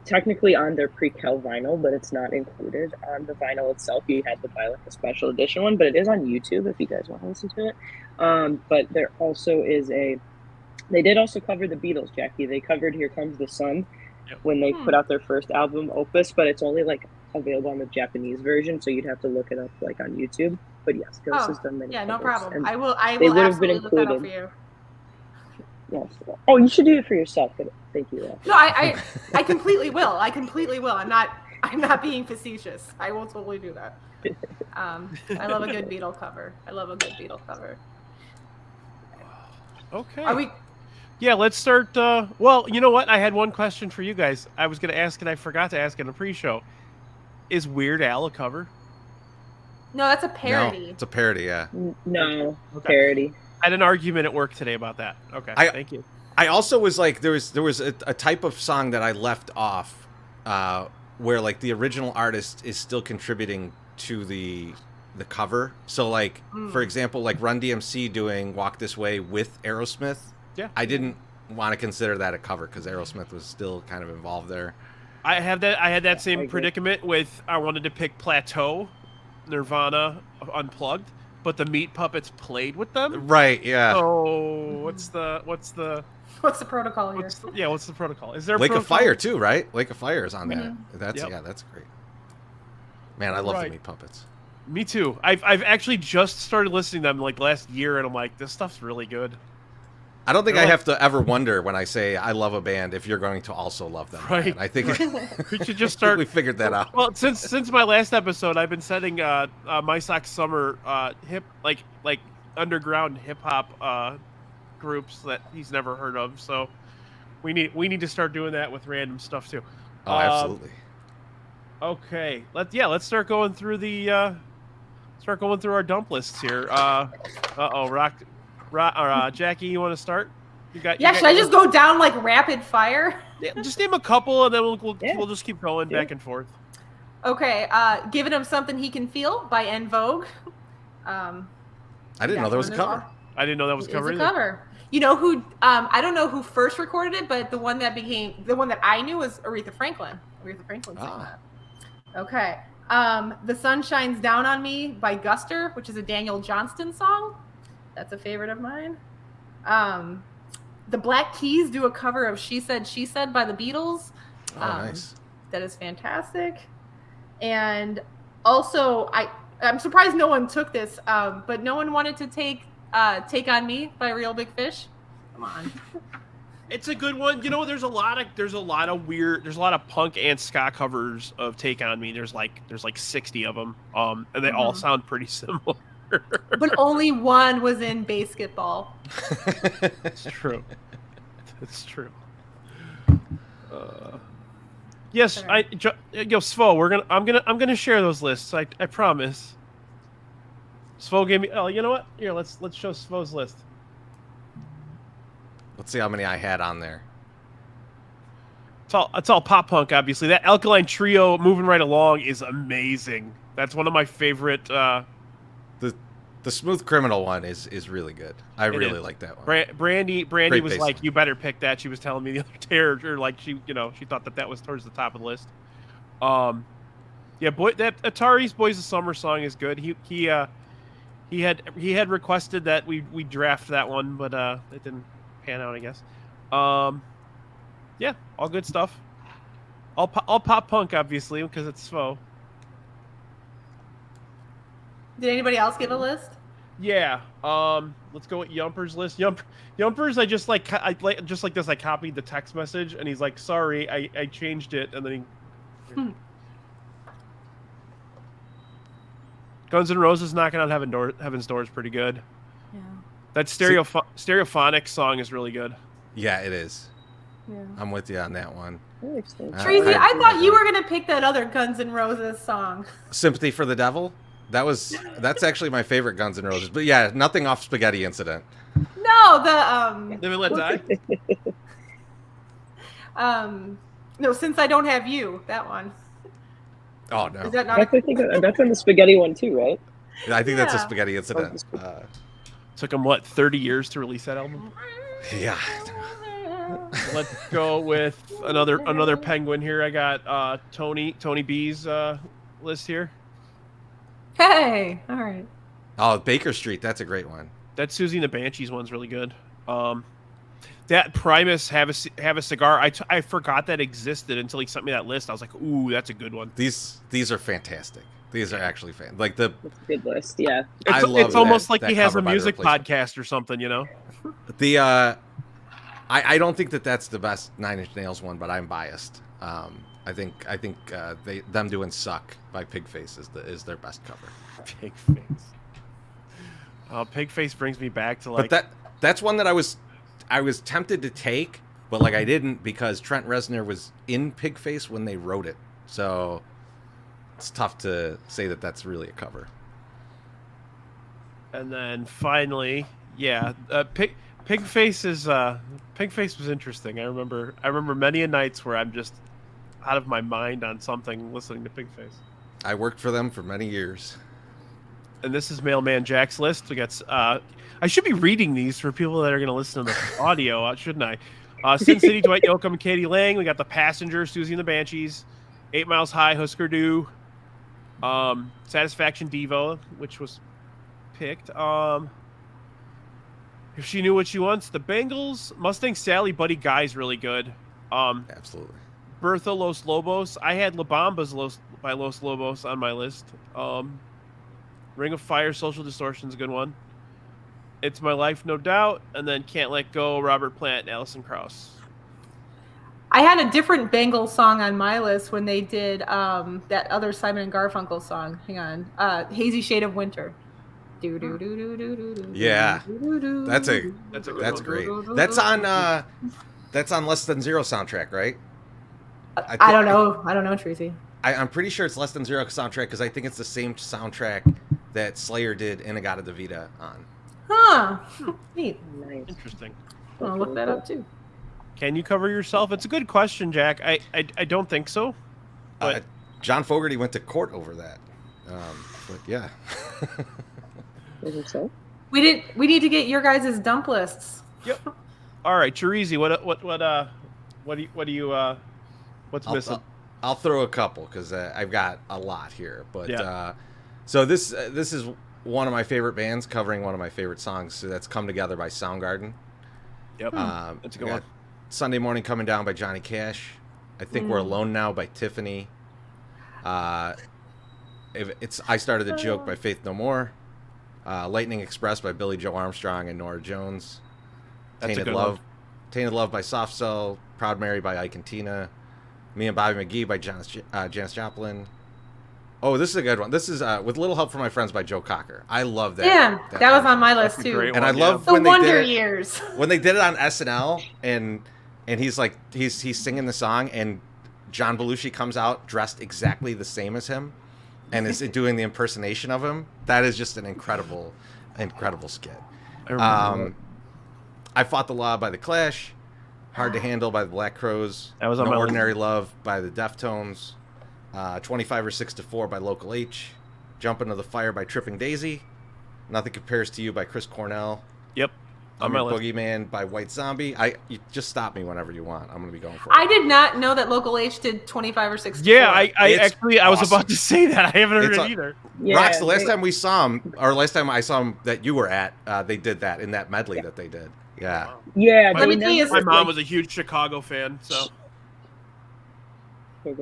technically on their pre-Kel vinyl, but it's not included on the vinyl itself. You had to buy like a special edition one, but it is on YouTube if you guys want to listen to it. But there also is they did also cover the Beatles, Jackie. They covered "Here Comes the Sun" when they put out their first album, Opus, but it's only like available on the Japanese version, so you'd have to look it up like on YouTube. But yes, Ghost has done many covers. No problem. I will they would have been absolutely included. look that up for you. Yes. Oh, you should do it for yourself. But thank you. No, I completely will. I completely will. I'm not being facetious. I will totally do that. I love a good Beatle cover. Okay. Are we? Yeah, let's start. Well, you know what? I had one question for you guys. I was going to ask, and I forgot to ask in a pre-show. Is Weird Al a cover? No, that's a parody. No, it's a parody, yeah. No, parody. I had an argument at work today about that. Okay, thank you. I also was like, there was a type of song that I left off, where like the original artist is still contributing to the cover. So like, for example, like Run DMC doing "Walk This Way" with Aerosmith. Yeah, I didn't want to consider that a cover because Aerosmith was still kind of involved there. I had that same predicament with, I wanted to pick Plateau, Nirvana Unplugged, but the Meat Puppets played with them. Right, yeah. So what's the protocol here? What's the protocol? Is there Lake protocol? of Fire too, right? Lake of Fire is on that. That's that's great. Man, I love the Meat Puppets. Me too. I've actually just started listening to them like last year, and I'm like, this stuff's really good. I don't think I have to ever wonder when I say I love a band if you're going to also love them. Right. I think we should just start. We figured that out. Well, since my last episode, I've been setting My Sock Summer hip like underground hip hop groups that he's never heard of. So we need to start doing that with random stuff too. Oh, absolutely. Okay, let's start going through our dump lists here. Jackie, you want to start? Should I just go down like rapid fire? Yeah, just name a couple, and then we'll just keep going back and forth. Okay, Giving Him Something He Can Feel by En Vogue. I didn't know there was a cover. I didn't know that was a cover. Cover. You know who? I don't know who first recorded it, but the one that I knew was Aretha Franklin. Aretha Franklin sang that. Okay. The Sun Shines Down on Me by Guster, which is a Daniel Johnston song. That's a favorite of mine. The Black Keys do a cover of She Said, She Said by the Beatles. Oh, nice. That is fantastic. And also, I'm surprised no one took this, but no one wanted to take on Me by Real Big Fish. Come on. It's a good one. You know, there's a lot of punk and ska covers of Take on Me. There's like 60 of them. And they all sound pretty similar. But only one was in Basketball. It's true. It's true. Yes, Svo, I'm gonna share those lists. I promise. Svo gave me. Oh, you know what? Here, let's show Svo's list. Let's see how many I had on there. It's all pop punk, obviously. That Alkaline Trio, Moving Right Along, is amazing. That's one of my favorite. The Smooth Criminal one is really good. I really like that one. Brandy Great was like, "You better pick that." She was telling me the other day, or like she thought that was towards the top of the list. That Atari's Boys of Summer song is good. He had requested that we draft that one, but it didn't pan out, I guess. All good stuff. I'll pop punk, obviously, because it's SFO. Did anybody else give a list? Yeah. Let's go with Yumper's list. Yumper's. I just like this. I copied the text message, and he's like, "Sorry, I changed it," and then he. Guns N' Roses knocking on Heaven's Door is pretty good. Yeah. That stereophonic song is really good. Yeah, it is. Yeah. I'm with you on that one. Tracy, I thought you were gonna pick that other Guns N' Roses song. Sympathy for the Devil. That's actually my favorite Guns N' Roses. But yeah, nothing off Spaghetti Incident. No, the Live and Let Die. No, Since I Don't Have You, that one. Oh no, is that not? That's on the Spaghetti one too, right? I think that's a Spaghetti Incident. Took him what 30 years to release that album. Yeah. Let's go with another Penguin here. I got Tony B's list here. Hey, all right. Oh, Baker Street, that's a great one. That Susie and the Banshees one's really good. That Primus have a cigar. I forgot that existed until he sent me that list. I was like, ooh, that's a good one. These are fantastic. These are actually that's a good list. Yeah, it's almost like he has a music podcast or something, you know. I don't think that's the best Nine Inch Nails one, but I'm biased. I think them doing "Suck" by Pigface is their best cover. Pigface. Pigface brings me back to like. But that's one that I was tempted to take, but like I didn't because Trent Reznor was in Pigface when they wrote it, so it's tough to say that that's really a cover. And then finally, yeah, Pigface was interesting. I remember many a nights where I'm just out of my mind on something listening to Pigface. I worked for them for many years. And this is Mailman Jack's list. We got I should be reading these for people that are going to listen to the audio, shouldn't I? Sin City, Dwight Yoakam, and Katie Lang. We got The Passenger, Susie and the Banshees. 8 Miles High, Husker Du. Satisfaction, Devo, which was picked. If She Knew What She Wants, The Bangles. Mustang Sally, Buddy Guy's really good. Absolutely. Bertha, Los Lobos. I had La Bamba's by Los Lobos on my list. Ring of Fire, Social Distortion's a good one. It's My Life, No Doubt. And then Can't Let Go, Robert Plant and Alison Krauss. I had a different Bangles song on my list when they did that other Simon and Garfunkel song. Hang on. Hazy Shade of Winter. Yeah. That's great. That's on Less Than Zero soundtrack, right? I don't know, Tracy. I'm pretty sure it's Less Than Zero soundtrack because I think it's the same soundtrack that Slayer did Inagata Devita on. Huh. Neat. Nice. Interesting. I'll look that up too. Can you cover yourself? It's a good question, Jack. I don't think so. But John Fogerty went to court over that. But yeah. So? We need to get your guys' dump lists. Yep. All right, Chorizy, what's missing? I'll throw a couple because I've got a lot here. But yeah. So this is one of my favorite bands covering one of my favorite songs. So that's Come Together by Soundgarden. Yep. That's a good one. Sunday Morning Coming Down by Johnny Cash. I Think We're Alone Now by Tiffany. I Started the Joke by Faith No More. Lightning Express by Billy Joe Armstrong and Norah Jones. Tainted Love by Soft Cell. Proud Mary by Ike and Tina. Me and Bobby McGee by Janis Joplin. Oh, this is a good one. This is With Little Help from My Friends by Joe Cocker. I love that. Yeah, that was on my list too. And I love the when they Wonder did it, Years. when they did it on SNL and he's like he's singing the song and John Belushi comes out dressed exactly the same as him and is doing the impersonation of him. That is just an incredible skit. I Fought the Law by The Clash. Hard to Handle by the Black Crowes. That was on No my Ordinary Love by the Deftones. 25 or 6 to 4 by Local H. Jump Into the Fire by Tripping Daisy. Nothing Compares to You by Chris Cornell. Yep. I'm a Boogeyman by White Zombie. You just stop me whenever you want. I'm going to be going for it. I did not know that Local H did 25 or 6 to 4. Yeah, I was about to say that. I haven't heard it either. Yeah, Rox, the last time we saw him, or last time I saw him that you were at, they did that in that medley that they did. Yeah. Yeah. My mom was a huge Chicago fan, so.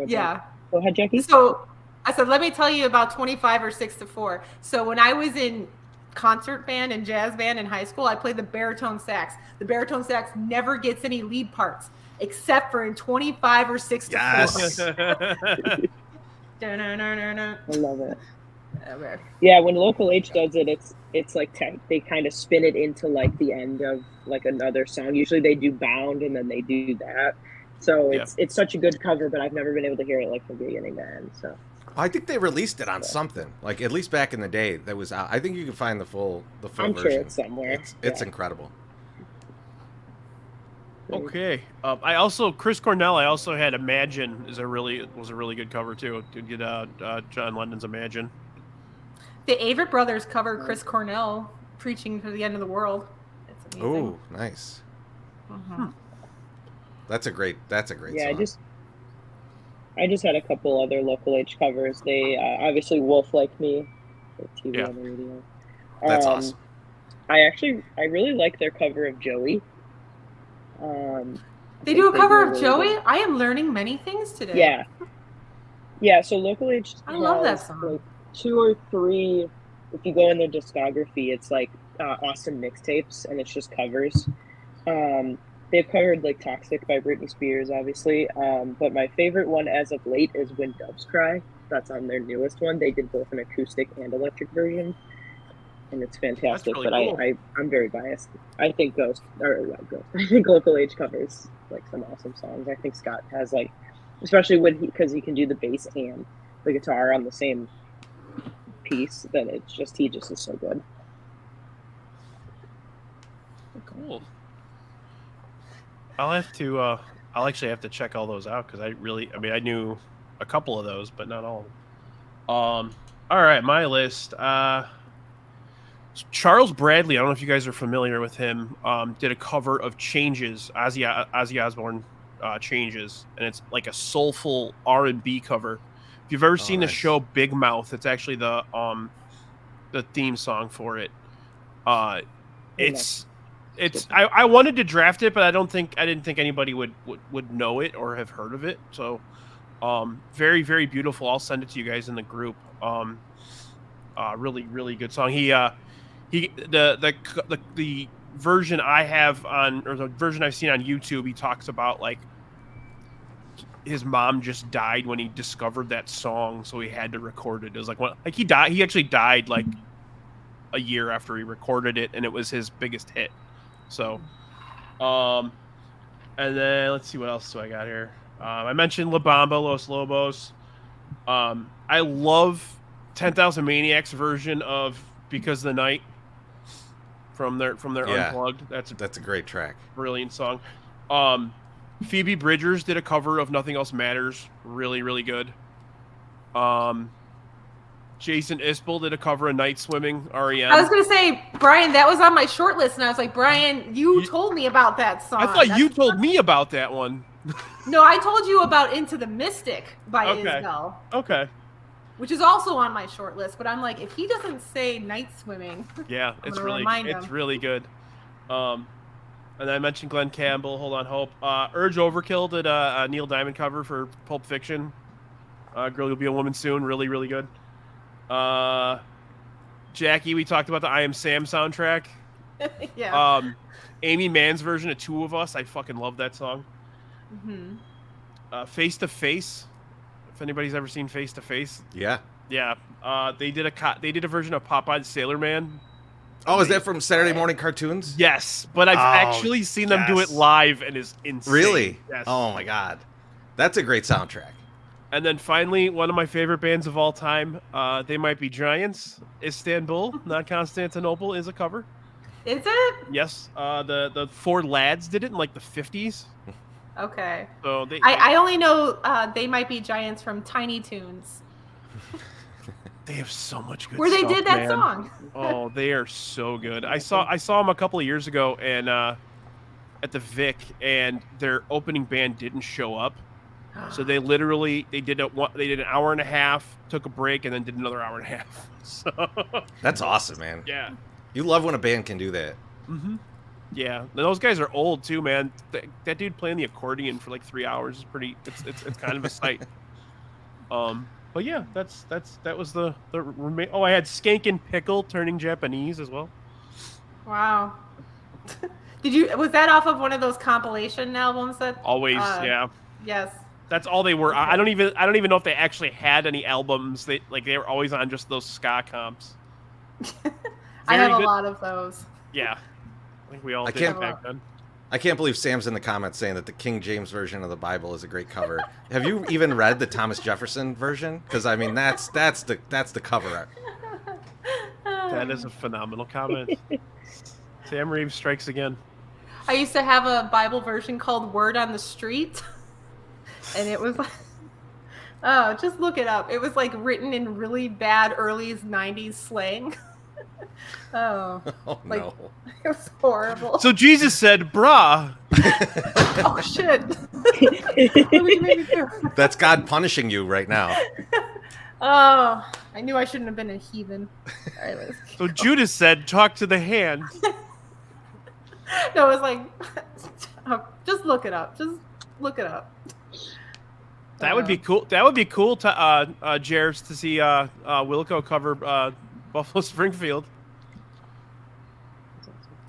Yeah. Go ahead, Jacki. So I said, let me tell you about 25 or 6 to 4. So when I was in concert band and jazz band in high school, I played the baritone sax. The baritone sax never gets any lead parts except for in 25 or 6 to 4. Yes. I love it. Yeah, when Local H does it, it's like they kind of spin it into like the end of like another song. Usually they do Bound and then they do that. So it's such a good cover, but I've never been able to hear it like from beginning to end. So I think they released it on something, like at least back in the day that was out. I think you can find the full I'm version. sure it's somewhere. It's incredible. Okay. I also Chris Cornell. I also had Imagine was a really good cover too. Did get John Lennon's Imagine. The Avett Brothers covered Chris Cornell preaching to the end of the world. It's amazing. Oh, nice. That's a great song. I just had a couple other Local H covers. They obviously Wolf Like Me, TV on the radio. That's awesome. I really like their cover of Joey. They do a cover of Joey? Good. I am learning many things today. Yeah. So Local H. I love that song. Like 2 or 3. If you go in their discography, it's like awesome mixtapes, and it's just covers. They've covered like Toxic by Britney Spears, obviously. But my favorite one as of late is When Doves Cry. That's on their newest one. They did both an acoustic and electric version. And it's fantastic, really but cool. I'm very biased. I think I think Local H covers like some awesome songs. I think Scott has like, especially because he can do the bass and the guitar on the same piece. Then he just is so good. Cool. I'll actually have to check all those out because I knew a couple of those, but not all of them. All right, my list. Charles Bradley, I don't know if you guys are familiar with him, did a cover of Changes, Ozzy Osbourne Changes, and it's like a soulful R&B cover. If you've ever seen the show Big Mouth, it's actually the theme song for it. I wanted to draft it, but I didn't think anybody would know it or have heard of it. So very, very beautiful. I'll send it to you guys in the group. Really, really good song. The version I have on, or the version I've seen on YouTube, he talks about like his mom just died when he discovered that song, so he had to record it. It was he died. He actually died like a year after he recorded it, and it was his biggest hit. So, and then let's see what else do I got here. I mentioned La Bamba, Los Lobos. I love 10,000 Maniacs version of Because the Night from their Unplugged. That's a great track. Brilliant song. Phoebe Bridgers did a cover of Nothing Else Matters. Really, really good. Jason Isbell did a cover of Night Swimming, REM. I was going to say, Brian, that was on my short list, and I was like, Brian, you told me about that song. I thought you told me about that one. No, I told you about Into the Mystic by Isbell. Okay. Which is also on my short list, but I'm like, if he doesn't say Night Swimming, yeah, it's really good. And I mentioned Glenn Campbell. Hold on, Hope. Urge Overkill did a Neil Diamond cover for Pulp Fiction. Girl, You'll Be a Woman Soon. Really, really good. Jacki, we talked about the I Am Sam soundtrack. Yeah. Amy Mann's version of Two of Us. I fucking love that song. Face to Face. If anybody's ever seen Face to Face. Yeah. Yeah. They did a version of Popeye's Sailor Man. Oh, is that from Saturday morning cartoons? Yes, but I've actually seen them do it live, and it's insane. Really? Yes. Oh my god, that's a great soundtrack. And then finally, one of my favorite bands of all time, They Might Be Giants. Istanbul, not Constantinople, is a cover. Is it? Yes. The Four Lads did it in like the 50s. Okay. So I only know They Might Be Giants from Tiny Toons. They have so much good Where stuff, they did that man. song. Oh, they are so good. I saw them a couple of years ago and at the Vic, and their opening band didn't show up. So they did an hour and a half, took a break, and then did another hour and a half. So that's awesome, man. Yeah. You love when a band can do that. Mm-hmm. Yeah, those guys are old too, man. That dude playing the accordion for like 3 hours is pretty. It's kind of a sight. But yeah, that was the remain. Oh, I had Skank and Pickle turning Japanese as well. Wow. Was that off of one of those compilation albums that always yeah. Yes. That's all they were. Okay. I don't even know if they actually had any albums. They were always on just those ska comps. I have a lot of those. Yeah. I think we all did back then. I can't believe Sam's in the comments saying that the King James version of the Bible is a great cover. Have you even read the Thomas Jefferson version? Because I mean, that's the cover art. That is a phenomenal comment. Sam Reeves strikes again. I used to have a Bible version called Word on the Street, and it was like, oh, just look it up. It was like written in really bad early 90s slang. Oh no. It was horrible. So Jesus said, brah. Oh, shit. That's God punishing you right now. Oh, I knew I shouldn't have been a heathen. All right, so Judas said, talk to the hand. No, it was like, oh, just look it up. Just look it up. That would be cool. That would be cool to Jers to see Wilco cover Buffalo Springfield.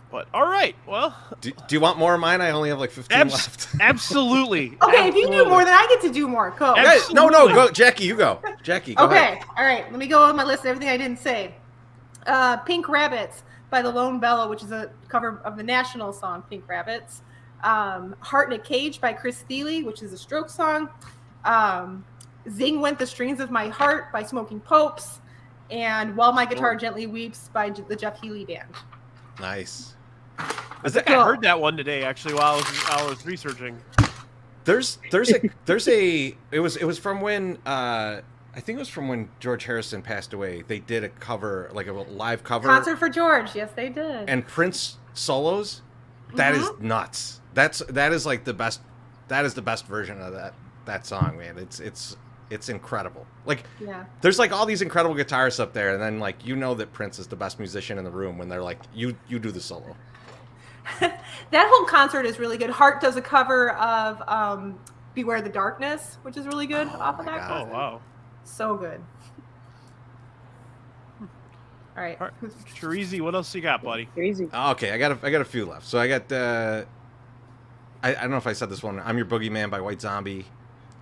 But all right, well. Do you want more of mine? I only have like 15 left. Absolutely. Okay, if you do more, then I get to do more. Go. No, go, Jacki. You go. Jacki, go ahead. All right. Let me go on my list of everything I didn't say. Pink Rabbits by the Lone Bellow, which is a cover of the national song Pink Rabbits. Heart in a Cage by Chris Thile, which is a Stroke song. Zing Went the Strings of My Heart by Smoking Popes. And While My Guitar Gently Weeps by the Jeff Healey Band. Nice. I heard that one today actually while I was researching. It was from when I think it was from when George Harrison passed away. They did a cover, like a live cover. Concert for George. Yes, they did. And Prince solos. That is nuts. That is like the best. That is the best version of that song, man. It's incredible. Like, there's like all these incredible guitarists up there, and then like that Prince is the best musician in the room when they're like, you do the solo. That whole concert is really good. Heart does a cover of Beware the Darkness, which is really good off of that concert. Oh wow, so good. All right, Chorizy, what else you got, buddy? Chorizy. Okay, I got a few left. So I got I don't know if I said this one. I'm Your Boogeyman by White Zombie.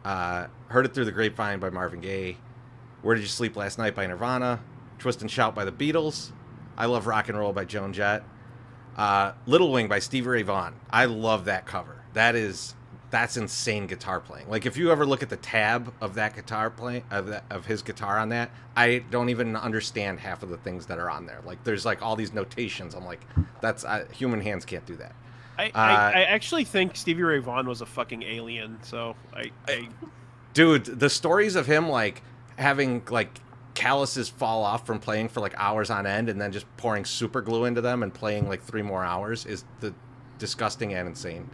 Heard It Through the Grapevine by Marvin Gaye. Where Did You Sleep Last Night by Nirvana. Twist and Shout by the Beatles. I Love Rock and Roll by Joan Jett. Little Wing by Stevie Ray Vaughan. I love that cover. That's insane guitar playing. Like if you ever look at the tab of that guitar playing of his guitar on that, I don't even understand half of the things that are on there. Like there's like all these notations. I'm like, that's human hands can't do that. I actually think Stevie Ray Vaughan was a fucking alien. So dude, the stories of him like having like calluses fall off from playing for like hours on end and then just pouring super glue into them and playing like 3 more hours is disgusting and insane.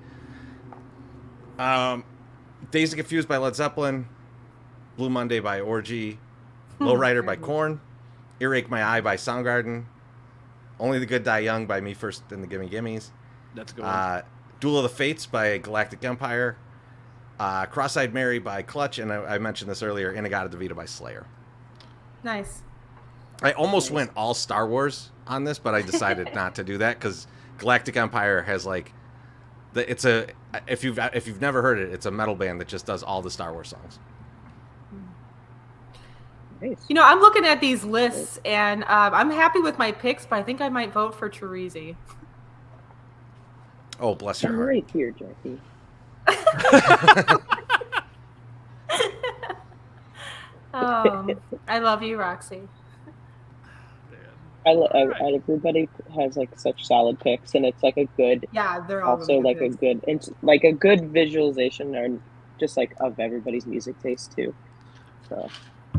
Dazed and Confused by Led Zeppelin. Blue Monday by Orgy. Lowrider by Korn. Earache My Eye by Soundgarden. Only the Good Die Young by Me First and the Gimme Gimmes. That's a good one. Duel of the Fates by Galactic Empire. Cross-Eyed Mary by Clutch, and I mentioned this earlier, Inagata Devita by Slayer. Nice. I almost went all Star Wars on this, but I decided not to do that because Galactic Empire has like, if you've never heard it, it's a metal band that just does all the Star Wars songs. Nice. You know, I'm looking at these lists, and I'm happy with my picks, but I think I might vote for Chorizy. Oh, bless your I'm heart. right here, Jacki. I love you, Roxy. Everybody has like such solid picks, and it's like a good. Yeah, they're all also really like good. a good, it's like a good visualization, or just like of everybody's music taste too. So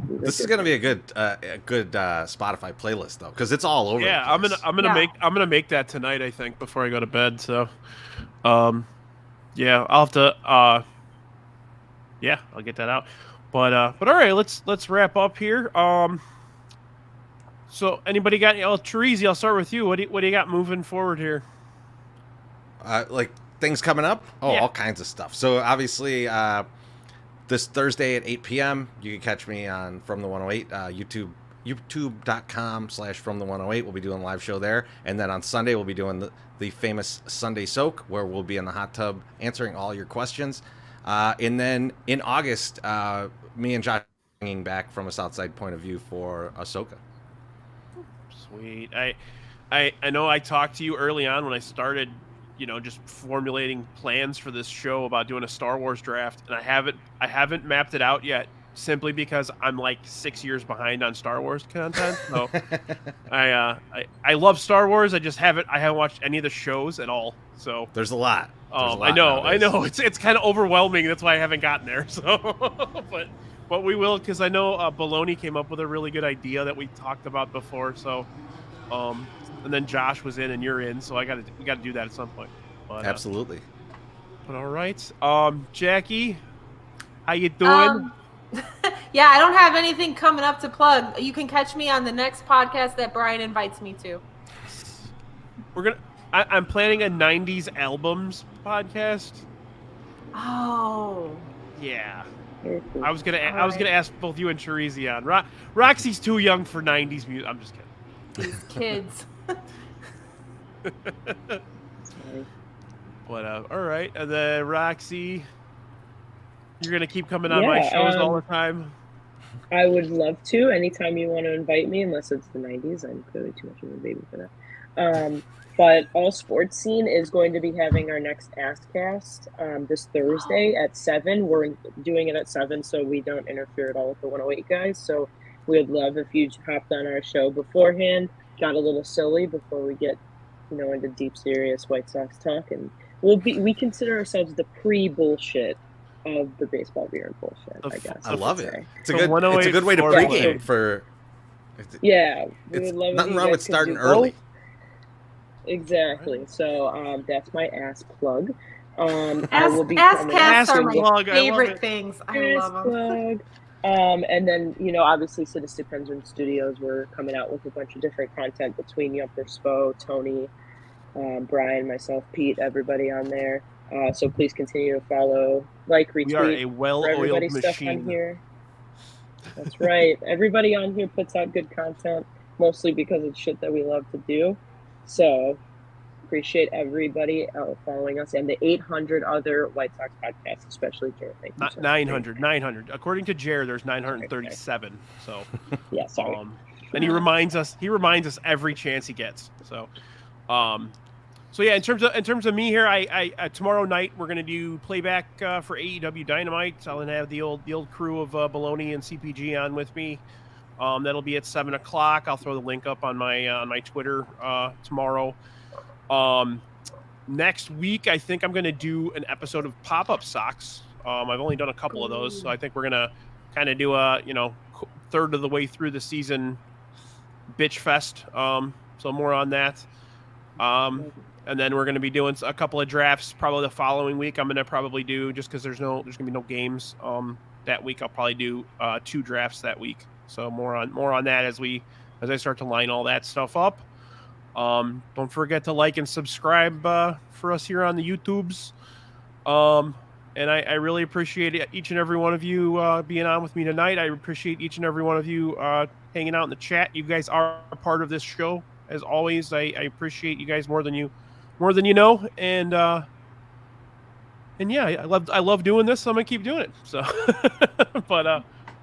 this is gonna be a good Spotify playlist though, because it's all over. Yeah, I'm gonna make that tonight. I think before I go to bed. So, yeah, I'll have to. Yeah, I'll get that out. But all right, let's wrap up here. So anybody got? Chorizy, I'll start with you. What do you got moving forward here? Like things coming up? Oh, Yeah. all kinds of stuff. So obviously, this Thursday at 8 p.m., you can catch me on From the 108, youtube.com/From the 108. We'll be doing a live show there. And then on Sunday, we'll be doing the famous Sunday Soak, where we'll be in the hot tub answering all your questions. And then in August, me and Josh are bringing back from a Southside point of view for Ahsoka. Sweet. I know I talked to you early on when I started, just formulating plans for this show about doing a Star Wars draft, and I haven't mapped it out yet, simply because I'm like 6 years behind on Star Wars content. So I love Star Wars. I haven't watched any of the shows at all. So there's a lot. I know. It's kind of overwhelming. That's why I haven't gotten there. So, but we will, because I know Baloney came up with a really good idea that we talked about before. So, and then Josh was in, and you're in. So we got to do that at some point. But, absolutely. But all right, Jacki, how you doing? Yeah, I don't have anything coming up to plug. You can catch me on the next podcast that Brian invites me to. I'm planning a 90s albums podcast. Oh. Yeah. I was gonna ask both you and Chorizy on. Roxy's too young for 90s music. I'm just kidding. These kids. But all right, and then Roxy, you're gonna keep coming on my shows all the time. I would love to. Anytime you want to invite me, unless it's the 90s, I'm clearly too much of a baby for that. But All Sports Scene is going to be having our next Askcast this Thursday at 7. We're doing it at 7 so we don't interfere at all with the 108 guys. So we would love if you hopped on our show beforehand, got a little silly before we get, into deep, serious White Sox talk. And we consider ourselves the pre-bullshit of the baseball beer and bullshit, I guess. I love it. It's a it's a good way to pregame for. Yeah. It's nothing wrong with starting early. Exactly. So that's my ass plug. I will be Askcasts are my favorite things. I love them. And then, obviously Sadistic Penguin Studios, we're coming out with a bunch of different content between Yumper Spo, Tony, Brian, myself, Pete, everybody on there. So please continue to follow, retweet. We are a well-oiled machine. On here. That's right. Everybody on here puts out good content, mostly because it's shit that we love to do. So appreciate everybody following us and the 800 other White Sox podcasts, especially Jared. Thank you. 900. According to Jared, there's 937. Okay. So yeah, sorry. And he reminds us every chance he gets. So so yeah, in terms of me here, I tomorrow night we're gonna do playback for AEW Dynamite. I'll have the old crew of Baloney and CPG on with me. That'll be at 7:00. I'll throw the link up on my Twitter tomorrow. Next week, I think I'm going to do an episode of Pop-Up Socks. I've only done a couple of those, so I think we're going to kind of do a third of the way through the season bitch fest. So more on that. And then we're going to be doing a couple of drafts probably the following week. I'm going to probably do, just because there's going to be no games that week, I'll probably do 2 drafts that week. So more on that as I start to line all that stuff up. Don't forget to like and subscribe for us here on the YouTubes. And I really appreciate each and every one of you being on with me tonight. I appreciate each and every one of you hanging out in the chat. You guys are a part of this show, as always. I appreciate you guys more than you know. And yeah, I love doing this, so I'm gonna keep doing it. So, but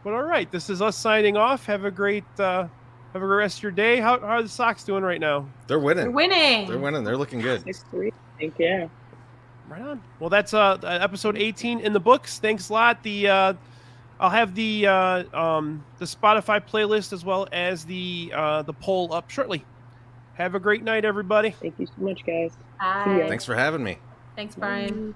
all right, this is us signing off. Have a great rest of your day. How are the Sox doing right now? They're winning. They're winning. They're looking good. 6-3, I think, yeah. Right on. Well, that's episode 18 in the books. Thanks a lot. I'll have the Spotify playlist as well as the poll up shortly. Have a great night, everybody. Thank you so much, guys. Bye. Thanks for having me. Thanks, Brian.